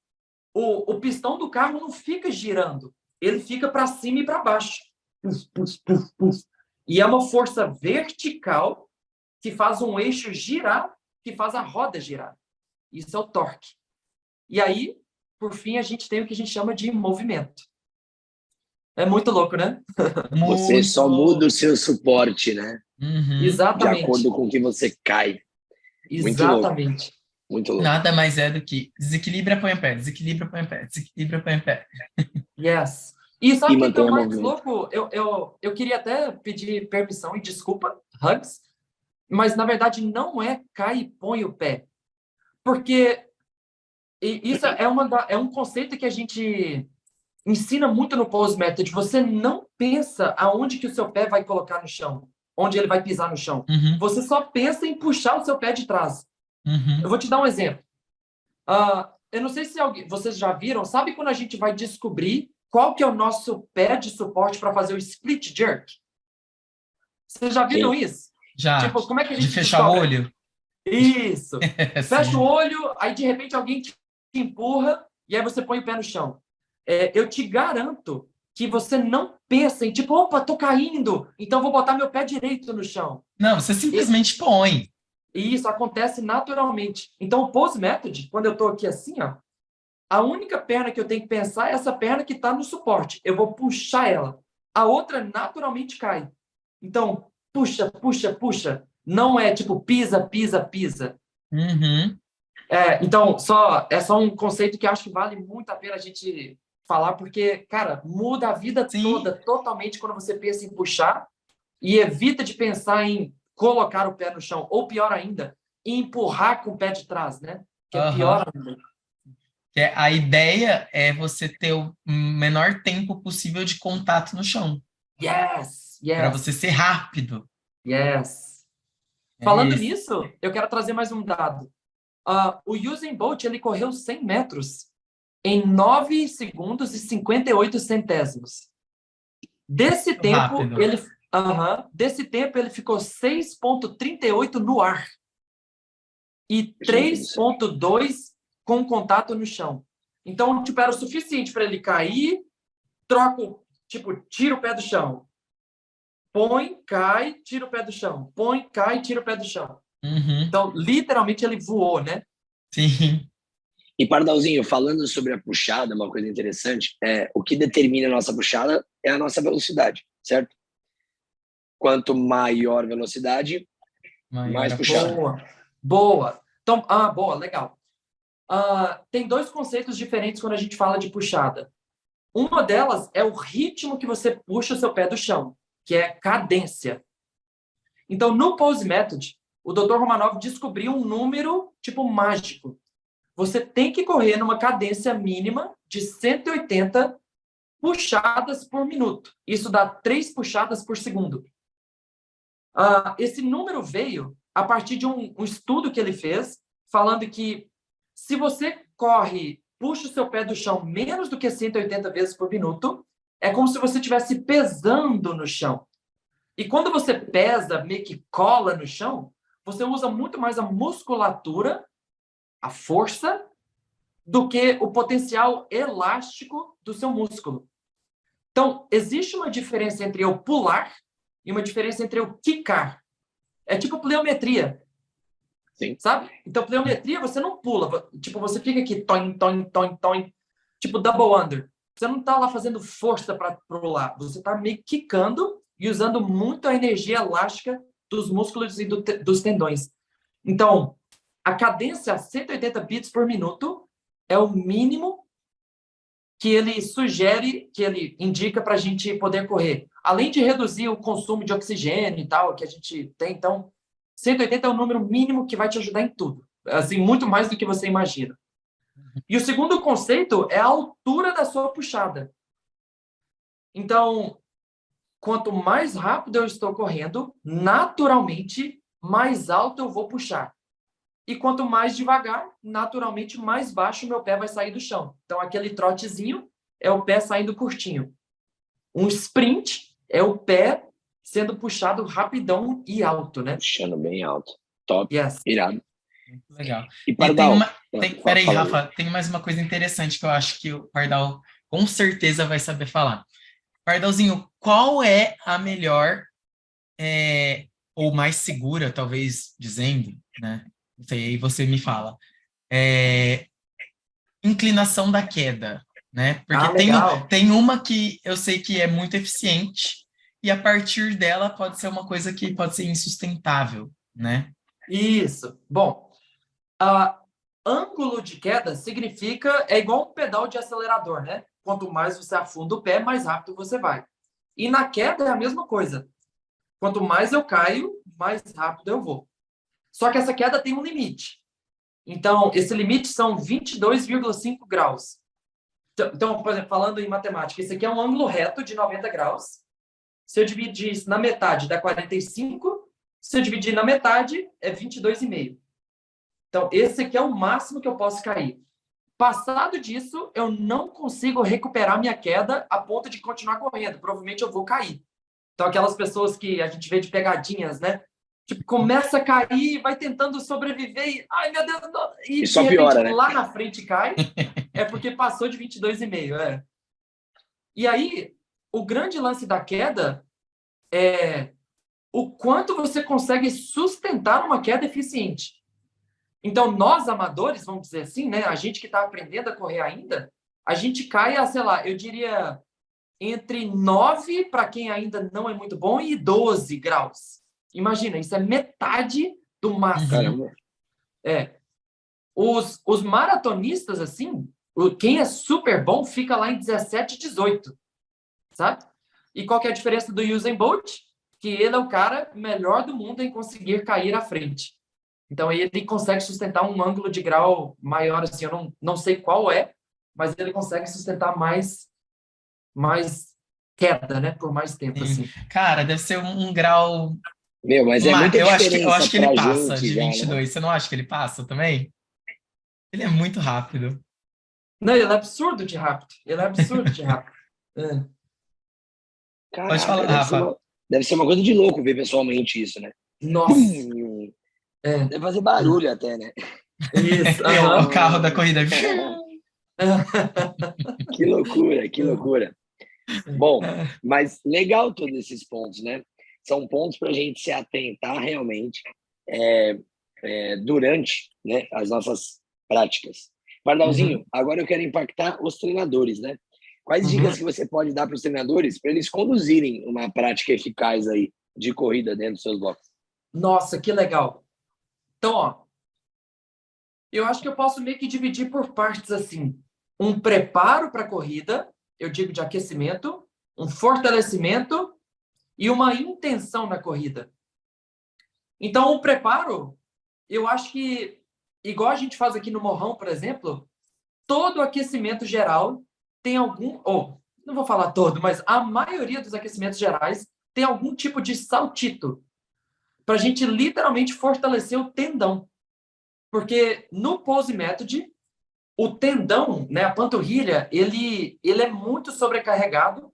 O pistão do carro não fica girando. Ele fica para cima e para baixo. Puf, puf, puf, puf. E é uma força vertical que faz um eixo girar, que faz a roda girar. Isso é o torque. E aí, por fim, a gente tem o que a gente chama de movimento. É muito louco, né? Você Muito só muda louco. o seu suporte, né? Uhum. De acordo Exatamente. com que você cai. Muito louco, Exatamente. muito louco. Nada mais é do que desequilibra, põe o pé, desequilibra, põe o pé, desequilibra, põe o pé. Yes. E sabe E o que é o mantenha mais movimento. louco? Eu queria até pedir permissão e desculpa, Hugs, mas na verdade não é cai e põe o pé. Porque isso é um conceito que a gente ensina muito no Pose Method. Você não pensa aonde que o seu pé vai colocar no chão, onde ele vai pisar no chão. Uhum, Você só pensa em puxar o seu pé de trás. Eu uhum. vou te dar um exemplo. Eu não sei se vocês já viram, sabe quando a gente vai descobrir qual que é o nosso pé de suporte para fazer o split jerk? Vocês já viram Sim. isso? Já. Tipo, como é que a De gente fechar o descobre? olho? Isso. Fecha o Sim. olho, aí de repente alguém te empurra e aí você põe o pé no chão. Eu te garanto que você não pensa em tipo, opa, tô caindo, então vou botar meu pé direito no chão. Não, você simplesmente põe. E isso acontece naturalmente. Então, o pose method, quando eu estou aqui assim, ó, a única perna que eu tenho que pensar é essa perna que está no suporte. Eu vou puxar ela. A outra naturalmente cai. Então, puxa, puxa, puxa. Não é tipo pisa, pisa, pisa. Uhum. Então, é só um conceito que eu acho que vale muito a pena a gente falar, porque, cara, muda a vida Sim. toda totalmente quando você pensa em puxar e evita de pensar em colocar o pé no chão, ou pior ainda, empurrar com o pé de trás, né? Que é Aham. pior ainda. A ideia é você ter o menor tempo possível de contato no chão, Yes, para você yes, ser rápido. yes. É Falando esse. nisso, eu quero trazer mais um dado. O Usain Bolt, ele correu 100 metros em 9 segundos e 58 centésimos. Desse Muito tempo, rápido. ele ficou 6,38 no ar e Gente do céu. 3,2 com contato no chão. Então, tipo, era o suficiente para ele cair, tira o pé do chão, põe, cai, tira o pé do chão, põe, cai, tira o pé do chão. Uhum. Então, literalmente, ele voou, né? Sim. E Pardalzinho, falando sobre a puxada, uma coisa interessante, o que determina a nossa puxada é a nossa velocidade, certo? Quanto maior velocidade, Maior mais a puxada. puxada. Boa, boa. Então, boa, legal. Tem dois conceitos diferentes quando a gente fala de puxada. Uma delas é o ritmo que você puxa o seu pé do chão, que é cadência. Então, no Pose Method, o Dr. Romanov descobriu um número tipo mágico. Você tem que correr numa cadência mínima de 180 puxadas por minuto. Isso dá 3 puxadas por segundo. Esse número veio a partir de um estudo que ele fez, falando que se você puxa o seu pé do chão menos do que 180 vezes por minuto, é como se você estivesse pesando no chão. E quando você pesa, meio que cola no chão, você usa muito mais a musculatura, a força, do que o potencial elástico do seu músculo. Então, existe uma diferença entre eu pular e uma diferença entre eu quicar. É tipo pliometria, Sim. sabe? Então, pliometria, você não pula. Tipo, você fica aqui, toin, toin, toin, toin, tipo double under. Você não está lá fazendo força para pular. Você está meio quicando e usando muito a energia elástica dos músculos e dos tendões. Então, a cadência a 180 beats por minuto é o mínimo que ele sugere, que ele indica para a gente poder correr. Além de reduzir o consumo de oxigênio e tal, que a gente tem, então, 180 é o número mínimo que vai te ajudar em tudo. Assim, muito mais do que você imagina. E o segundo conceito é a altura da sua puxada. Então, quanto mais rápido eu estou correndo, naturalmente, mais alto eu vou puxar. E quanto mais devagar, naturalmente, mais baixo o meu pé vai sair do chão. Então, aquele trotezinho é o pé saindo curtinho. Um sprint é o pé sendo puxado rapidão e alto, né? Puxando bem alto. Top. Yes. Irado. Muito legal. E E tem Pardal? uma. Peraí, Fala aí. Rafa, tem mais uma coisa interessante que eu acho que o Pardal com certeza vai saber falar. Pardalzinho, qual é a melhor ou mais segura, talvez dizendo, né? Não sei, aí você me fala. Inclinação da queda, né? Porque Legal. tem uma que eu sei que é muito eficiente e a partir dela pode ser uma coisa que pode ser insustentável, né? Isso. Bom, ângulo de queda é igual um pedal de acelerador, né? Quanto mais você afunda o pé, mais rápido você vai. E na queda é a mesma coisa. Quanto mais eu caio, mais rápido eu vou. Só que essa queda tem um limite. Então, esse limite são 22,5 graus. Então, por exemplo, falando em matemática, esse aqui é um ângulo reto de 90 graus. Se eu dividir isso na metade, dá 45. Se eu dividir na metade, é 22,5. Então, esse aqui é o máximo que eu posso cair. Passado disso, eu não consigo recuperar minha queda a ponto de continuar correndo. Provavelmente eu vou cair. Então, aquelas pessoas que a gente vê de pegadinhas, né? Tipo, começa a cair, vai tentando sobreviver e, ai, meu Deus, não. E só de repente, piora, né? lá na frente cai, é porque passou de 22,5, E aí, o grande lance da queda é o quanto você consegue sustentar uma queda eficiente. Então, nós amadores, vamos dizer assim, né? A gente que está aprendendo a correr ainda, a gente cai a, sei lá, eu diria entre 9, para quem ainda não é muito bom, e 12 graus. Imagina, isso é metade do máximo. Caramba. Os maratonistas, assim, quem é super bom fica lá em 17, 18, sabe? E qual que é a diferença do Usain Bolt? Que ele é o cara melhor do mundo em conseguir cair à frente. Então, ele consegue sustentar um ângulo de grau maior, assim, eu não sei qual é, mas ele consegue sustentar mais queda, né? Por mais tempo, Sim. assim. Cara, deve ser um grau... Meu, mas é muita eu diferença acho que ele pra passa gente de já, 22. né? Você não acha que ele passa também? Ele é muito rápido. Não, ele é absurdo de rápido. Ele é absurdo de rápido. Pode falar, Caraca, Rafa. deve ser uma coisa de louco ver pessoalmente isso, né? Nossa. Deve fazer barulho até, né? Isso. É o carro da corrida. Que loucura, que loucura. Bom, mas legal todos esses pontos, né? São pontos para a gente se atentar realmente durante, né, as nossas práticas. Pardalzinho, agora eu quero impactar os treinadores, né? Quais dicas que você pode dar para os treinadores para eles conduzirem uma prática eficaz aí de corrida dentro dos seus blocos? Nossa, que legal. Então, ó, eu acho que eu posso meio que dividir por partes assim. Um preparo para a corrida, eu digo de aquecimento, um fortalecimento e uma intenção na corrida. Então, o preparo, eu acho que, igual a gente faz aqui no Morrão, por exemplo, todo aquecimento geral tem algum, ou não vou falar todo, mas a maioria dos aquecimentos gerais tem algum tipo de saltito para a gente literalmente fortalecer o tendão. Porque no pose method, o tendão, né, a panturrilha, ele é muito sobrecarregado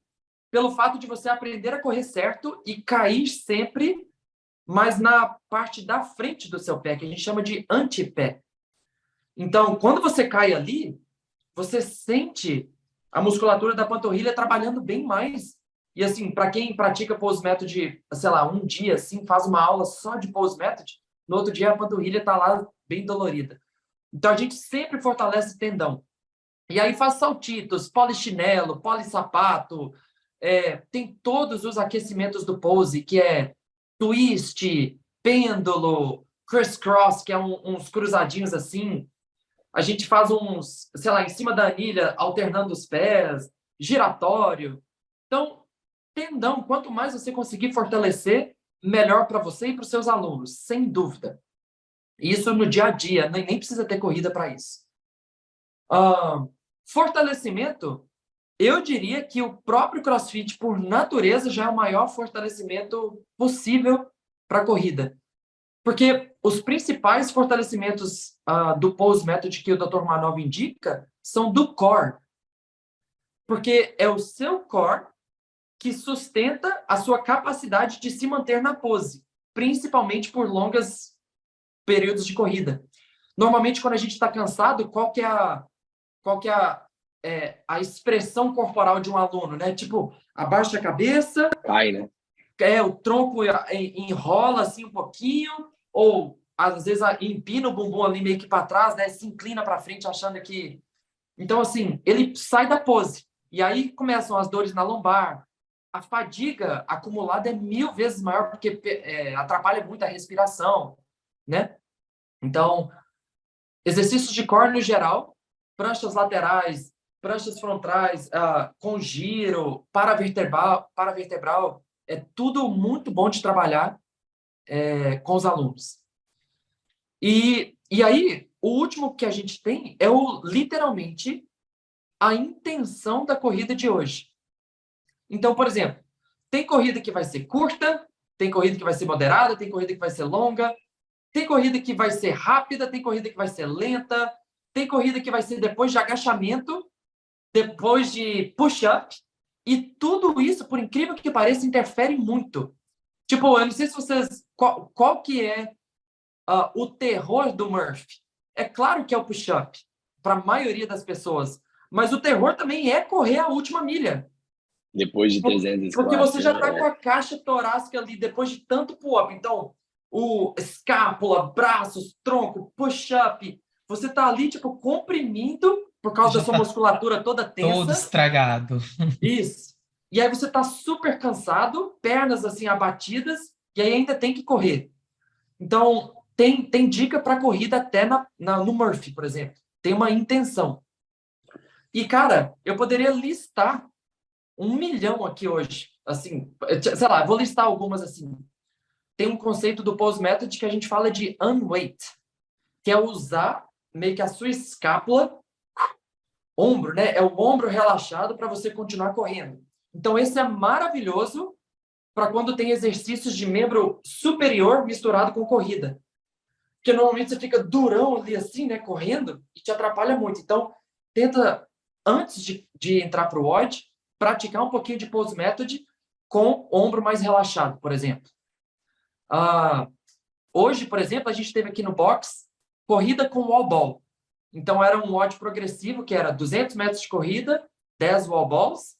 pelo fato de você aprender a correr certo e cair sempre, mas na parte da frente do seu pé, que a gente chama de antepé. Então, quando você cai ali, você sente a musculatura da panturrilha trabalhando bem mais. E assim, para quem pratica pose method, sei lá, um dia assim, faz uma aula só de pose method, no outro dia a panturrilha está lá bem dolorida. Então a gente sempre fortalece o tendão. E aí faz saltitos, polichinelo, polissapato, tem todos os aquecimentos do pose, que é twist, pêndulo, crisscross, que é uns cruzadinhos assim. A gente faz uns, sei lá, em cima da anilha, alternando os pés, giratório. Então, tendão, quanto mais você conseguir fortalecer, melhor para você e para os seus alunos, sem dúvida. Isso no dia a dia, nem precisa ter corrida para isso. Fortalecimento, eu diria que o próprio CrossFit, por natureza, já é o maior fortalecimento possível para a corrida. Porque os principais fortalecimentos do pose method que o Dr. Manov indica são do core. Porque é o seu core que sustenta a sua capacidade de se manter na pose, principalmente por longos períodos de corrida. Normalmente, quando a gente está cansado, qual que é a expressão corporal de um aluno, né? Tipo, abaixa a cabeça, Cai, né? o tronco enrola assim um pouquinho, ou às vezes empina o bumbum ali meio que para trás, né? Se inclina para frente achando que... Então, assim, ele sai da pose. E aí começam as dores na lombar. A fadiga acumulada é 1000 vezes maior, porque atrapalha muito a respiração, né? Então, exercícios de core no geral, pranchas laterais, pranchas frontais, com giro, paravertebral, é tudo muito bom de trabalhar com os alunos. E aí, o último que a gente tem é literalmente a intenção da corrida de hoje. Então, por exemplo, tem corrida que vai ser curta, tem corrida que vai ser moderada, tem corrida que vai ser longa, tem corrida que vai ser rápida, tem corrida que vai ser lenta, tem corrida que vai ser depois de agachamento, depois de push-up, e tudo isso, por incrível que pareça, interfere muito. Tipo, eu não sei se vocês... Qual que é o terror do Murphy? É claro que é o push-up, para a maioria das pessoas, mas o terror também é correr a última milha. Depois de 300 Porque você já está né? com a caixa torácica ali, depois de tanto pull-up. Então, o escápula, braços, tronco, push-up, você está ali, tipo, comprimindo por causa Já da sua tá musculatura toda todo tensa. estragado. Isso. E aí você está super cansado, pernas assim abatidas, e aí ainda tem que correr. Então, tem dica para corrida até no Murphy, por exemplo. Tem uma intenção. E, cara, eu poderia listar 1 milhão aqui hoje. Assim, sei lá, vou listar algumas assim. Tem um conceito do Pose Method que a gente fala de unweight, que é usar meio que a sua escápula, ombro, né? É o ombro relaxado para você continuar correndo. Então, esse é maravilhoso para quando tem exercícios de membro superior misturado com corrida. Porque normalmente você fica durão ali assim, né? Correndo, e te atrapalha muito. Então, tenta, antes de entrar para o WOD, praticar um pouquinho de Pose Method com ombro mais relaxado, por exemplo. Hoje, por exemplo, a gente teve aqui no box corrida com wall ball. Então, era um WOD progressivo, que era 200 metros de corrida, 10 wall balls.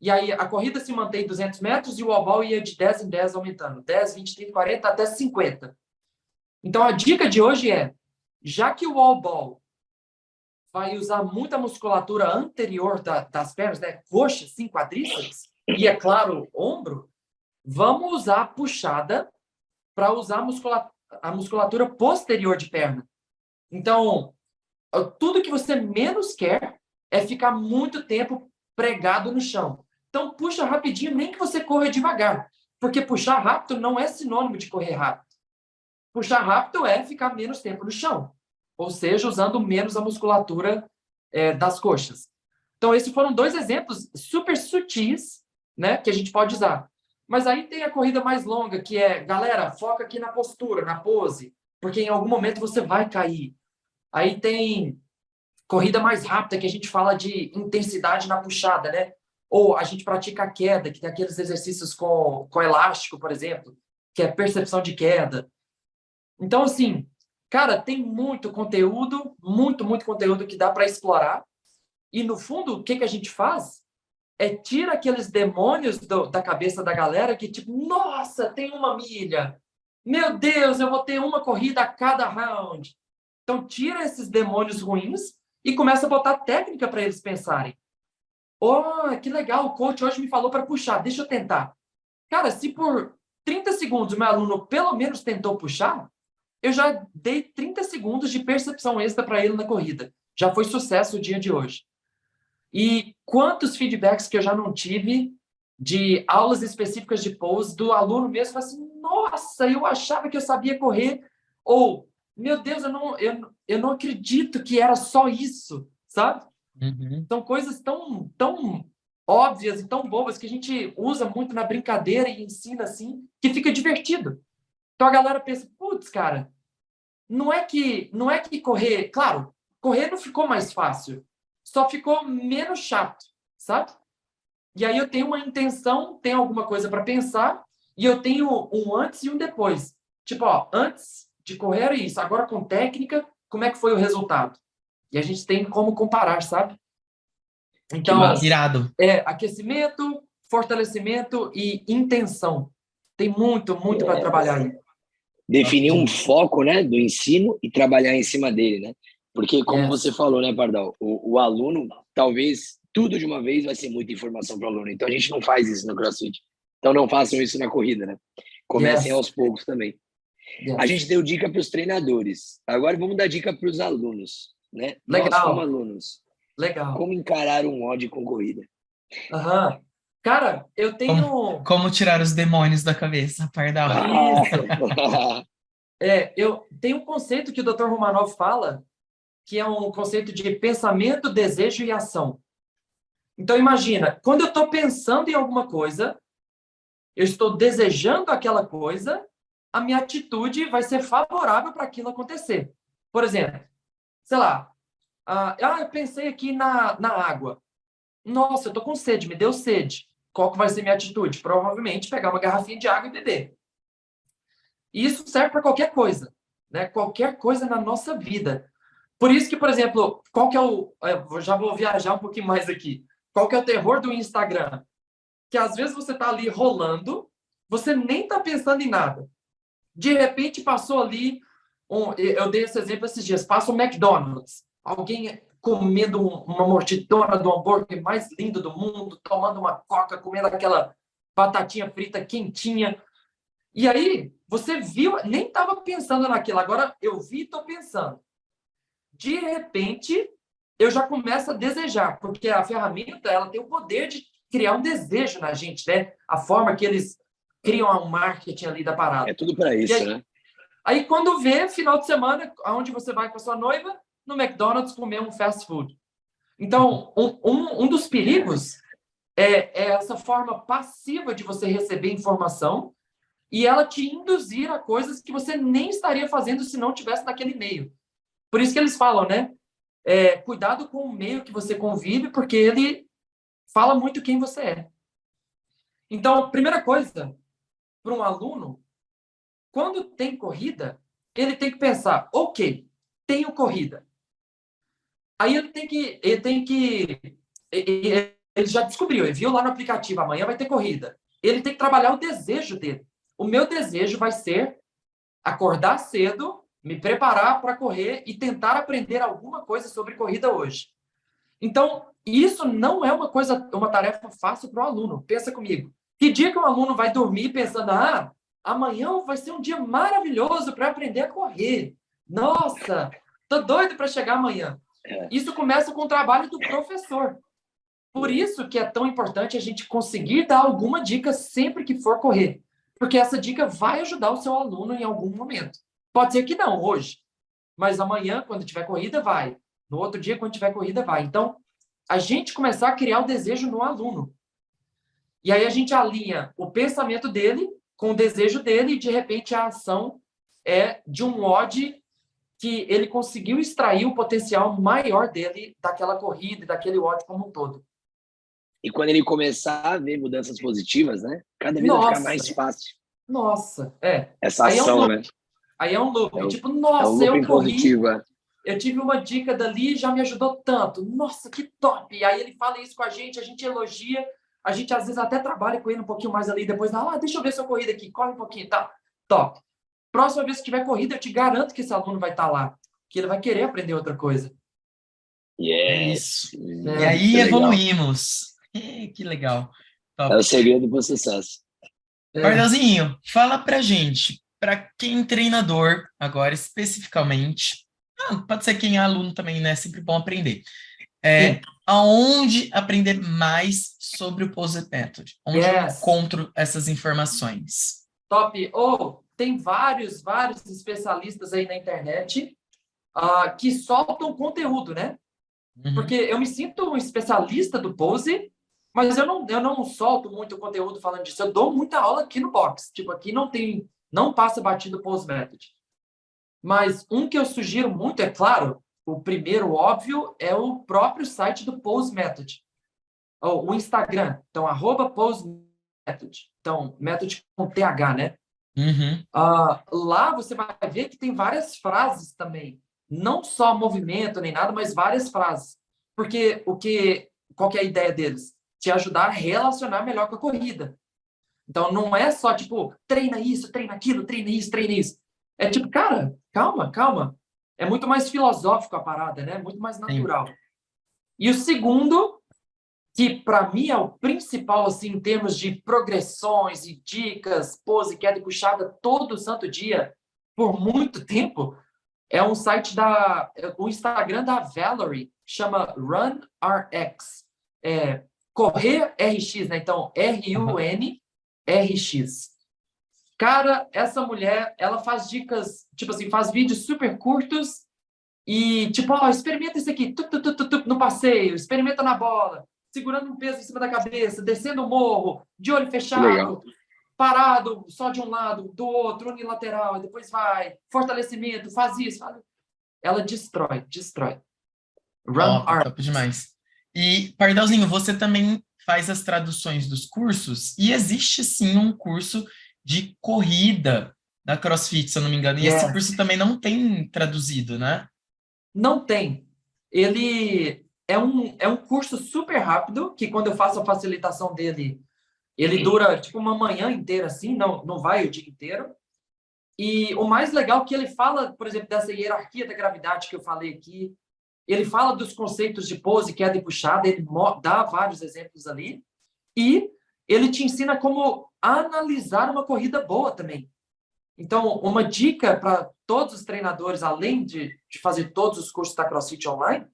E aí, a corrida se mantém 200 metros e o wall ball ia de 10 em 10 aumentando. 10, 20, 30, 40, até 50. Então, a dica de hoje é, já que o wall ball vai usar muita musculatura anterior das pernas, né? Coxa, assim, quadríceps, e, é claro, ombro, vamos usar a puxada para usar a musculatura posterior de perna. Então, tudo que você menos quer é ficar muito tempo pregado no chão. Então, puxa rapidinho, nem que você corra devagar. Porque puxar rápido não é sinônimo de correr rápido. Puxar rápido é ficar menos tempo no chão. Ou seja, usando menos a musculatura das coxas. Então, esses foram 2 exemplos super sutis, né, que a gente pode usar. Mas aí tem a corrida mais longa, que é, galera, foca aqui na postura, na pose, porque em algum momento você vai cair. Aí tem corrida mais rápida, que a gente fala de intensidade na puxada, né? Ou a gente pratica a queda, que tem aqueles exercícios com elástico, por exemplo, que é percepção de queda. Então, assim, cara, tem muito conteúdo, muito conteúdo que dá para explorar. E, no fundo, o que a gente faz é tira aqueles demônios da cabeça da galera que, tipo, nossa, tem 1 milha. Meu Deus, eu vou ter uma corrida a cada round. Então, tira esses demônios ruins e começa a botar técnica para eles pensarem. Oh, que legal, o coach hoje me falou para puxar, deixa eu tentar. Cara, se por 30 segundos o meu aluno pelo menos tentou puxar, eu já dei 30 segundos de percepção extra para ele na corrida. Já foi sucesso o dia de hoje. E quantos feedbacks que eu já não tive de aulas específicas de pose do aluno mesmo, fala assim, nossa, eu achava que eu sabia correr, ou, meu Deus, eu não acredito que era só isso, sabe? Uhum. São coisas tão óbvias e tão bobas que a gente usa muito na brincadeira e ensina assim, que fica divertido. Então a galera pensa, putz, cara, não é que correr, claro, correr não ficou mais fácil, só ficou menos chato, sabe? E aí eu tenho uma intenção, tenho alguma coisa para pensar, e eu tenho um antes e um depois. Tipo, ó, antes de correr era isso, agora com técnica, como é que foi o resultado? E a gente tem como comparar, sabe? Que Então, massa. Irado. aquecimento, fortalecimento e intenção. Tem muito para trabalhar aí. Definir um foco, né, do ensino e trabalhar em cima dele, né? Porque, como Yes. você falou, né, Pardal, o aluno, talvez tudo de uma vez vai ser muita informação para o aluno. Então, a gente não faz isso no CrossFit. Então, não façam isso na corrida, né? Comecem Yes. aos poucos também. Yes. A gente deu dica para os treinadores. Agora, vamos dar dica para os alunos, né? Legal. Nós, como alunos, Legal. como encarar um WOD com corrida? Aham. Cara, eu tenho... Como tirar os demônios da cabeça, Pardal? Isso. Eu tenho um conceito que o Dr. Romanov fala, que é um conceito de pensamento, desejo e ação. Então, imagina, quando eu estou pensando em alguma coisa, eu estou desejando aquela coisa, a minha atitude vai ser favorável para aquilo acontecer. Por exemplo, sei lá, eu pensei aqui na água. Nossa, eu estou com sede, me deu sede. Qual que vai ser minha atitude? Provavelmente pegar uma garrafinha de água e beber. E isso serve para qualquer coisa, né? Qualquer coisa na nossa vida. Por isso que, por exemplo, qual que é eu já vou viajar um pouquinho mais aqui. Qual que é o terror do Instagram? Que às vezes você está ali rolando, você nem está pensando em nada. De repente passou ali, eu dei esse exemplo esses dias, passa um McDonald's, alguém comendo uma mordidona do hambúrguer mais lindo do mundo, tomando uma coca, comendo aquela batatinha frita quentinha. E aí, você viu, nem estava pensando naquilo, agora eu vi e estou pensando. De repente, eu já começo a desejar, porque a ferramenta ela tem o poder de criar um desejo na gente, né? A forma que eles criam um marketing ali da parada. É tudo para isso, aí, né? Aí, quando vê, final de semana, aonde você vai com a sua noiva? No McDonald's comer um fast food. Então, um dos perigos é essa forma passiva de você receber informação e ela te induzir a coisas que você nem estaria fazendo se não tivesse naquele meio. Por isso que eles falam, né? Cuidado com o meio que você convive, porque ele fala muito quem você é. Então, primeira coisa, para um aluno, quando tem corrida, ele tem que pensar, ok, tenho corrida. Aí ele já descobriu, ele viu lá no aplicativo, amanhã vai ter corrida. Ele tem que trabalhar o desejo dele. O meu desejo vai ser acordar cedo, me preparar para correr e tentar aprender alguma coisa sobre corrida hoje. Então, isso não é uma tarefa fácil para o aluno. Pensa comigo. Que dia que um aluno vai dormir pensando, amanhã vai ser um dia maravilhoso para aprender a correr. Nossa, tô doido para chegar amanhã. Isso começa com o trabalho do professor. Por isso que é tão importante a gente conseguir dar alguma dica sempre que for correr. Porque essa dica vai ajudar o seu aluno em algum momento. Pode ser que não hoje, mas amanhã, quando tiver corrida, vai. No outro dia, quando tiver corrida, vai. Então, a gente começar a criar o desejo no aluno. E aí a gente alinha o pensamento dele com o desejo dele e, de repente, a ação é de um odd que ele conseguiu extrair o potencial maior dele daquela corrida e daquele odd como um todo. E quando ele começar a ver mudanças positivas, né? Cada vez vai ficar mais fácil. Nossa, essa ação, né? Aí é um loop. Tipo, é um nossa, eu looping corri, positivo, eu tive uma dica dali e já me ajudou tanto. Nossa, que top! E aí ele fala isso com a gente elogia, a gente às vezes até trabalha com ele um pouquinho mais ali, depois, deixa eu ver sua corrida aqui, corre um pouquinho, tá? Top. Próxima vez que tiver corrida, eu te garanto que esse aluno vai estar lá, que ele vai querer aprender outra coisa. Isso. E aí evoluímos. Que legal. Top. É o segredo do sucesso. Pardalzinho, fala pra gente, para quem treinador, agora especificamente, pode ser quem é aluno também, né? É sempre bom aprender. Aonde aprender mais sobre o Pose Method? Onde eu encontro essas informações? Top. Tem vários especialistas aí na internet que soltam conteúdo, né? Porque eu me sinto um especialista do Pose, mas eu não solto muito conteúdo falando disso. Eu dou muita aula aqui no box. Tipo, aqui não passa batido o Pose Method. Mas um que eu sugiro muito, é claro, o primeiro óbvio é o próprio site do Pose Method. O Instagram. Então, @Pose Method. Então, Method com TH, né? Lá você vai ver que tem várias frases também. Não só movimento nem nada, mas várias frases. Porque qual que é a ideia deles? Te ajudar a relacionar melhor com a corrida. Então, não é só, tipo, treina isso, treina aquilo, treina isso, treina isso. É tipo, cara, calma. É muito mais filosófico a parada, né? Muito mais natural. Sim. E o segundo, que para mim é o principal, assim, em termos de progressões e dicas, pose, queda e puxada todo santo dia, por muito tempo, é um site o Instagram da Valerie, chama RunRx. Correr RX, né? Então, RUNRX. Cara, essa mulher, ela faz dicas, tipo assim, faz vídeos super curtos E, tipo, ó, experimenta isso aqui, no passeio, experimenta na bola, segurando um peso em cima da cabeça, descendo o morro, de olho Que legal. fechado, parado, só de um lado, do outro, unilateral, depois vai, fortalecimento, faz isso. Ela destrói. Run Top, arm. top demais. E, Pardalzinho, você também faz as traduções dos cursos, e existe sim um curso de corrida da CrossFit, se eu não me engano, e esse Yes. curso também não tem traduzido, né? Não tem. Ele é um curso super rápido, que quando eu faço a facilitação dele, ele dura tipo uma manhã inteira, assim, não vai o dia inteiro. E o mais legal é que ele fala, por exemplo, dessa hierarquia da gravidade que eu falei aqui. Ele fala dos conceitos de pose, queda e puxada, ele dá vários exemplos ali. E ele te ensina como analisar uma corrida boa também. Então, uma dica para todos os treinadores, além de fazer todos os cursos da CrossFit Online,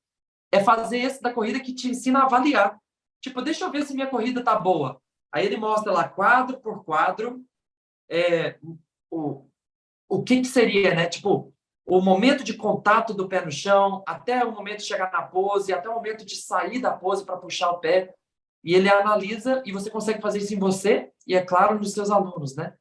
é fazer esse da corrida que te ensina a avaliar. Tipo, deixa eu ver se minha corrida tá boa. Aí ele mostra lá, quadro por quadro, o, o que seria, né? Tipo, o momento de contato do pé no chão, até o momento de chegar na pose, até o momento de sair da pose para puxar o pé. E ele analisa e você consegue fazer isso em você e, é claro, nos seus alunos, né?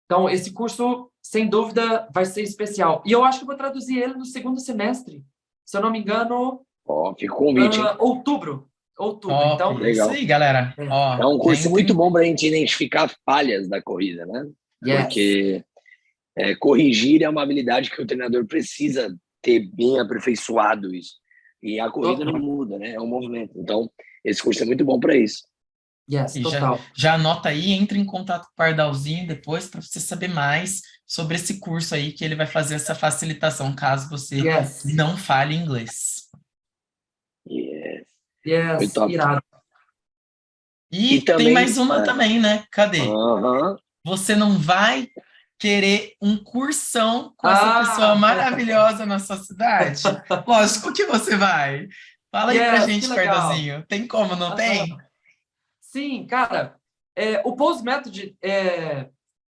Então, esse curso, sem dúvida, vai ser especial. E eu acho que vou traduzir ele no segundo semestre. Se eu não me engano, Ó, fica o convite, hein? outubro. Outubro. Top, Então, é isso Legal. aí, galera. É Ó, um já curso muito entrem. bom para a gente identificar falhas da corrida, né? yes. Porque corrigir é uma habilidade que o treinador precisa ter bem aperfeiçoado isso. E a corrida não Total. muda, né? É um movimento. Então, esse curso é muito bom para isso. Yes, E total. já anota aí, entre em contato com o Pardalzinho depois para você saber mais sobre esse curso aí, que ele vai fazer essa facilitação caso você Yes. não fale inglês. Yes. Foi Yes. top. Irado. E E tem também, mais uma também, né? Cadê? aham, Você não vai querer um cursão com essa pessoa Ah! maravilhosa na sua cidade? Lógico que você vai. Fala aí pra Yes, que gente, legal. Pardalzinho. Tem como, não tem? Sim, cara, o Pose Method,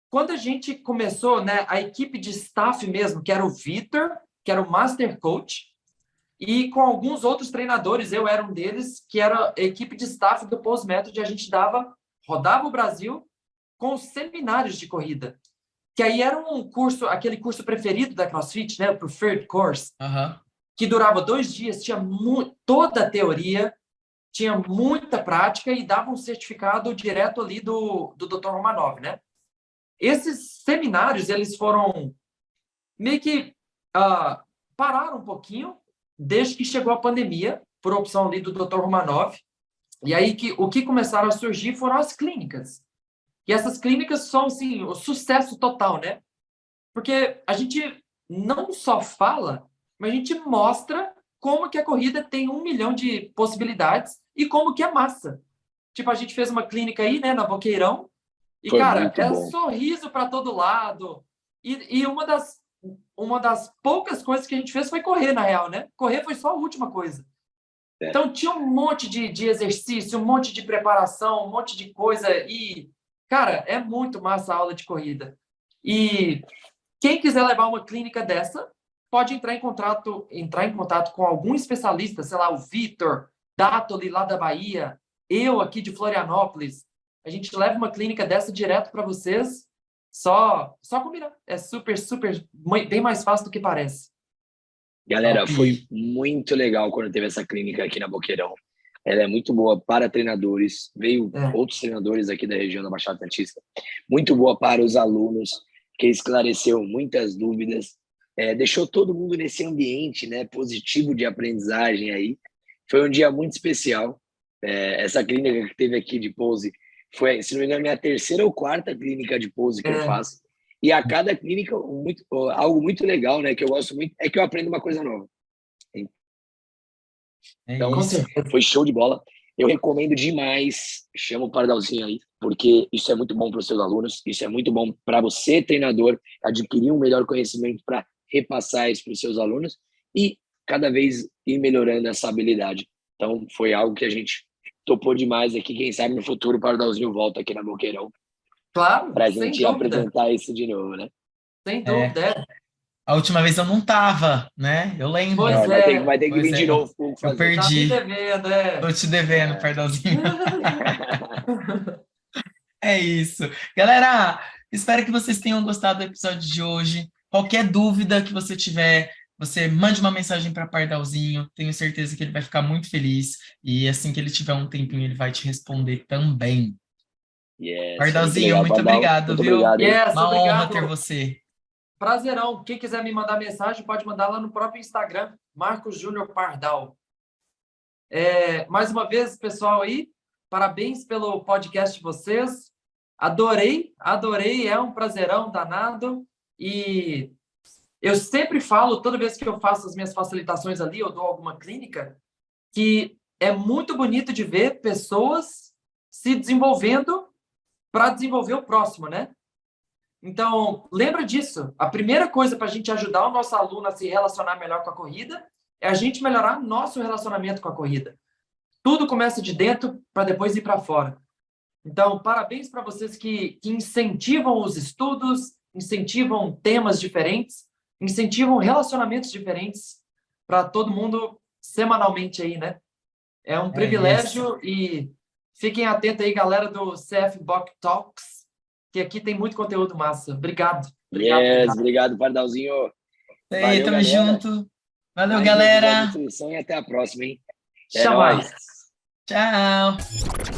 quando a gente começou, né, a equipe de staff mesmo, que era o Vitor, que era o Master Coach, e com alguns outros treinadores, eu era um deles, que era a equipe de staff do Pose Method, a gente rodava o Brasil com seminários de corrida, que aí era um curso, aquele curso preferido da CrossFit, né, o Preferred Course, Aham. que durava 2 dias, tinha toda a teoria, tinha muita prática e dava um certificado direto ali do Dr. Romanov, né? Esses seminários, eles foram meio que pararam um pouquinho desde que chegou a pandemia, por opção ali do Dr. Romanov. E aí o que começaram a surgir foram as clínicas. E essas clínicas são, assim, o sucesso total, né? Porque a gente não só fala, mas a gente mostra como que a corrida tem 1 milhão de possibilidades e como que é massa. Tipo, a gente fez uma clínica aí, né, na Boqueirão, e, foi cara, muito é bom. sorriso para todo lado. E uma das poucas coisas que a gente fez foi correr, na real, né? Correr foi só a última coisa. É. Então, tinha um monte de exercício, um monte de preparação, um monte de coisa. E, cara, é muito massa a aula de corrida. E quem quiser levar uma clínica dessa, pode entrar em contato com algum especialista, sei lá, o Vitor, Dátoli lá da Bahia, eu aqui de Florianópolis. A gente leva uma clínica dessa direto para vocês, só combinar. É super, super, bem mais fácil do que parece. Galera, Top. foi muito legal quando teve essa clínica aqui na Boqueirão. Ela é muito boa para treinadores. Veio É. outros treinadores aqui da região da Baixada Santista. Muito boa para os alunos, que esclareceu muitas dúvidas. Deixou todo mundo nesse ambiente, né, positivo de aprendizagem aí. Foi um dia muito especial. Essa clínica que teve aqui de pose foi, se não me engano, minha terceira ou quarta clínica de pose que eu faço. E a cada clínica, algo muito legal, né, que eu gosto muito, é que eu aprendo uma coisa nova. É Então, Com isso. certeza. foi show de bola. Eu recomendo demais. Chama o Pardalzinho aí, porque isso é muito bom para os seus alunos, isso é muito bom para você, treinador, adquirir um melhor conhecimento para repassar isso para os seus alunos e cada vez ir melhorando essa habilidade. Então, foi algo que a gente topou demais aqui. Quem sabe no futuro o Pardalzinho volta aqui na Boqueirão Claro, para a sem gente dúvida. apresentar isso de novo, né? Sem É. dúvida. A última vez eu não tava, né? Eu lembro. Pois É, vai ter que Pois vir é, de novo pro eu fazer. Tá me perdi. devendo, é. Tô te devendo, É. Pardalzinho. É isso. Galera, espero que vocês tenham gostado do episódio de hoje. Qualquer dúvida que você tiver, você mande uma mensagem para Pardalzinho. Tenho certeza que ele vai ficar muito feliz. E assim que ele tiver um tempinho, ele vai te responder também. Yes, muito Pardalzinho, legal, muito Pardal. obrigado, Muito viu? obrigado, hein? Yes, Uma honra ter obrigado. você. Prazerão. Quem quiser me mandar mensagem, pode mandar lá no próprio Instagram, Marcos Júnior Pardal. Mais uma vez, pessoal aí, parabéns pelo podcast de vocês. Adorei, é um prazerão danado. E eu sempre falo, toda vez que eu faço as minhas facilitações ali, eu dou alguma clínica, que é muito bonito de ver pessoas se desenvolvendo para desenvolver o próximo, né? Então, lembra disso. A primeira coisa para a gente ajudar o nosso aluno a se relacionar melhor com a corrida é a gente melhorar nosso relacionamento com a corrida. Tudo começa de dentro para depois ir para fora. Então, parabéns para vocês que incentivam os estudos, incentivam temas diferentes, incentivam relacionamentos diferentes para todo mundo semanalmente aí, né? É um privilégio e fiquem atentos aí, galera do CF Box Talks, que aqui tem muito conteúdo massa. Obrigado. Yes, obrigado, Pardalzinho. E aí, Valeu, tamo galera. junto. Valeu, Mais um episódio de galera. Nutrição e até a próxima, hein? É Chamar. nóis. Tchau.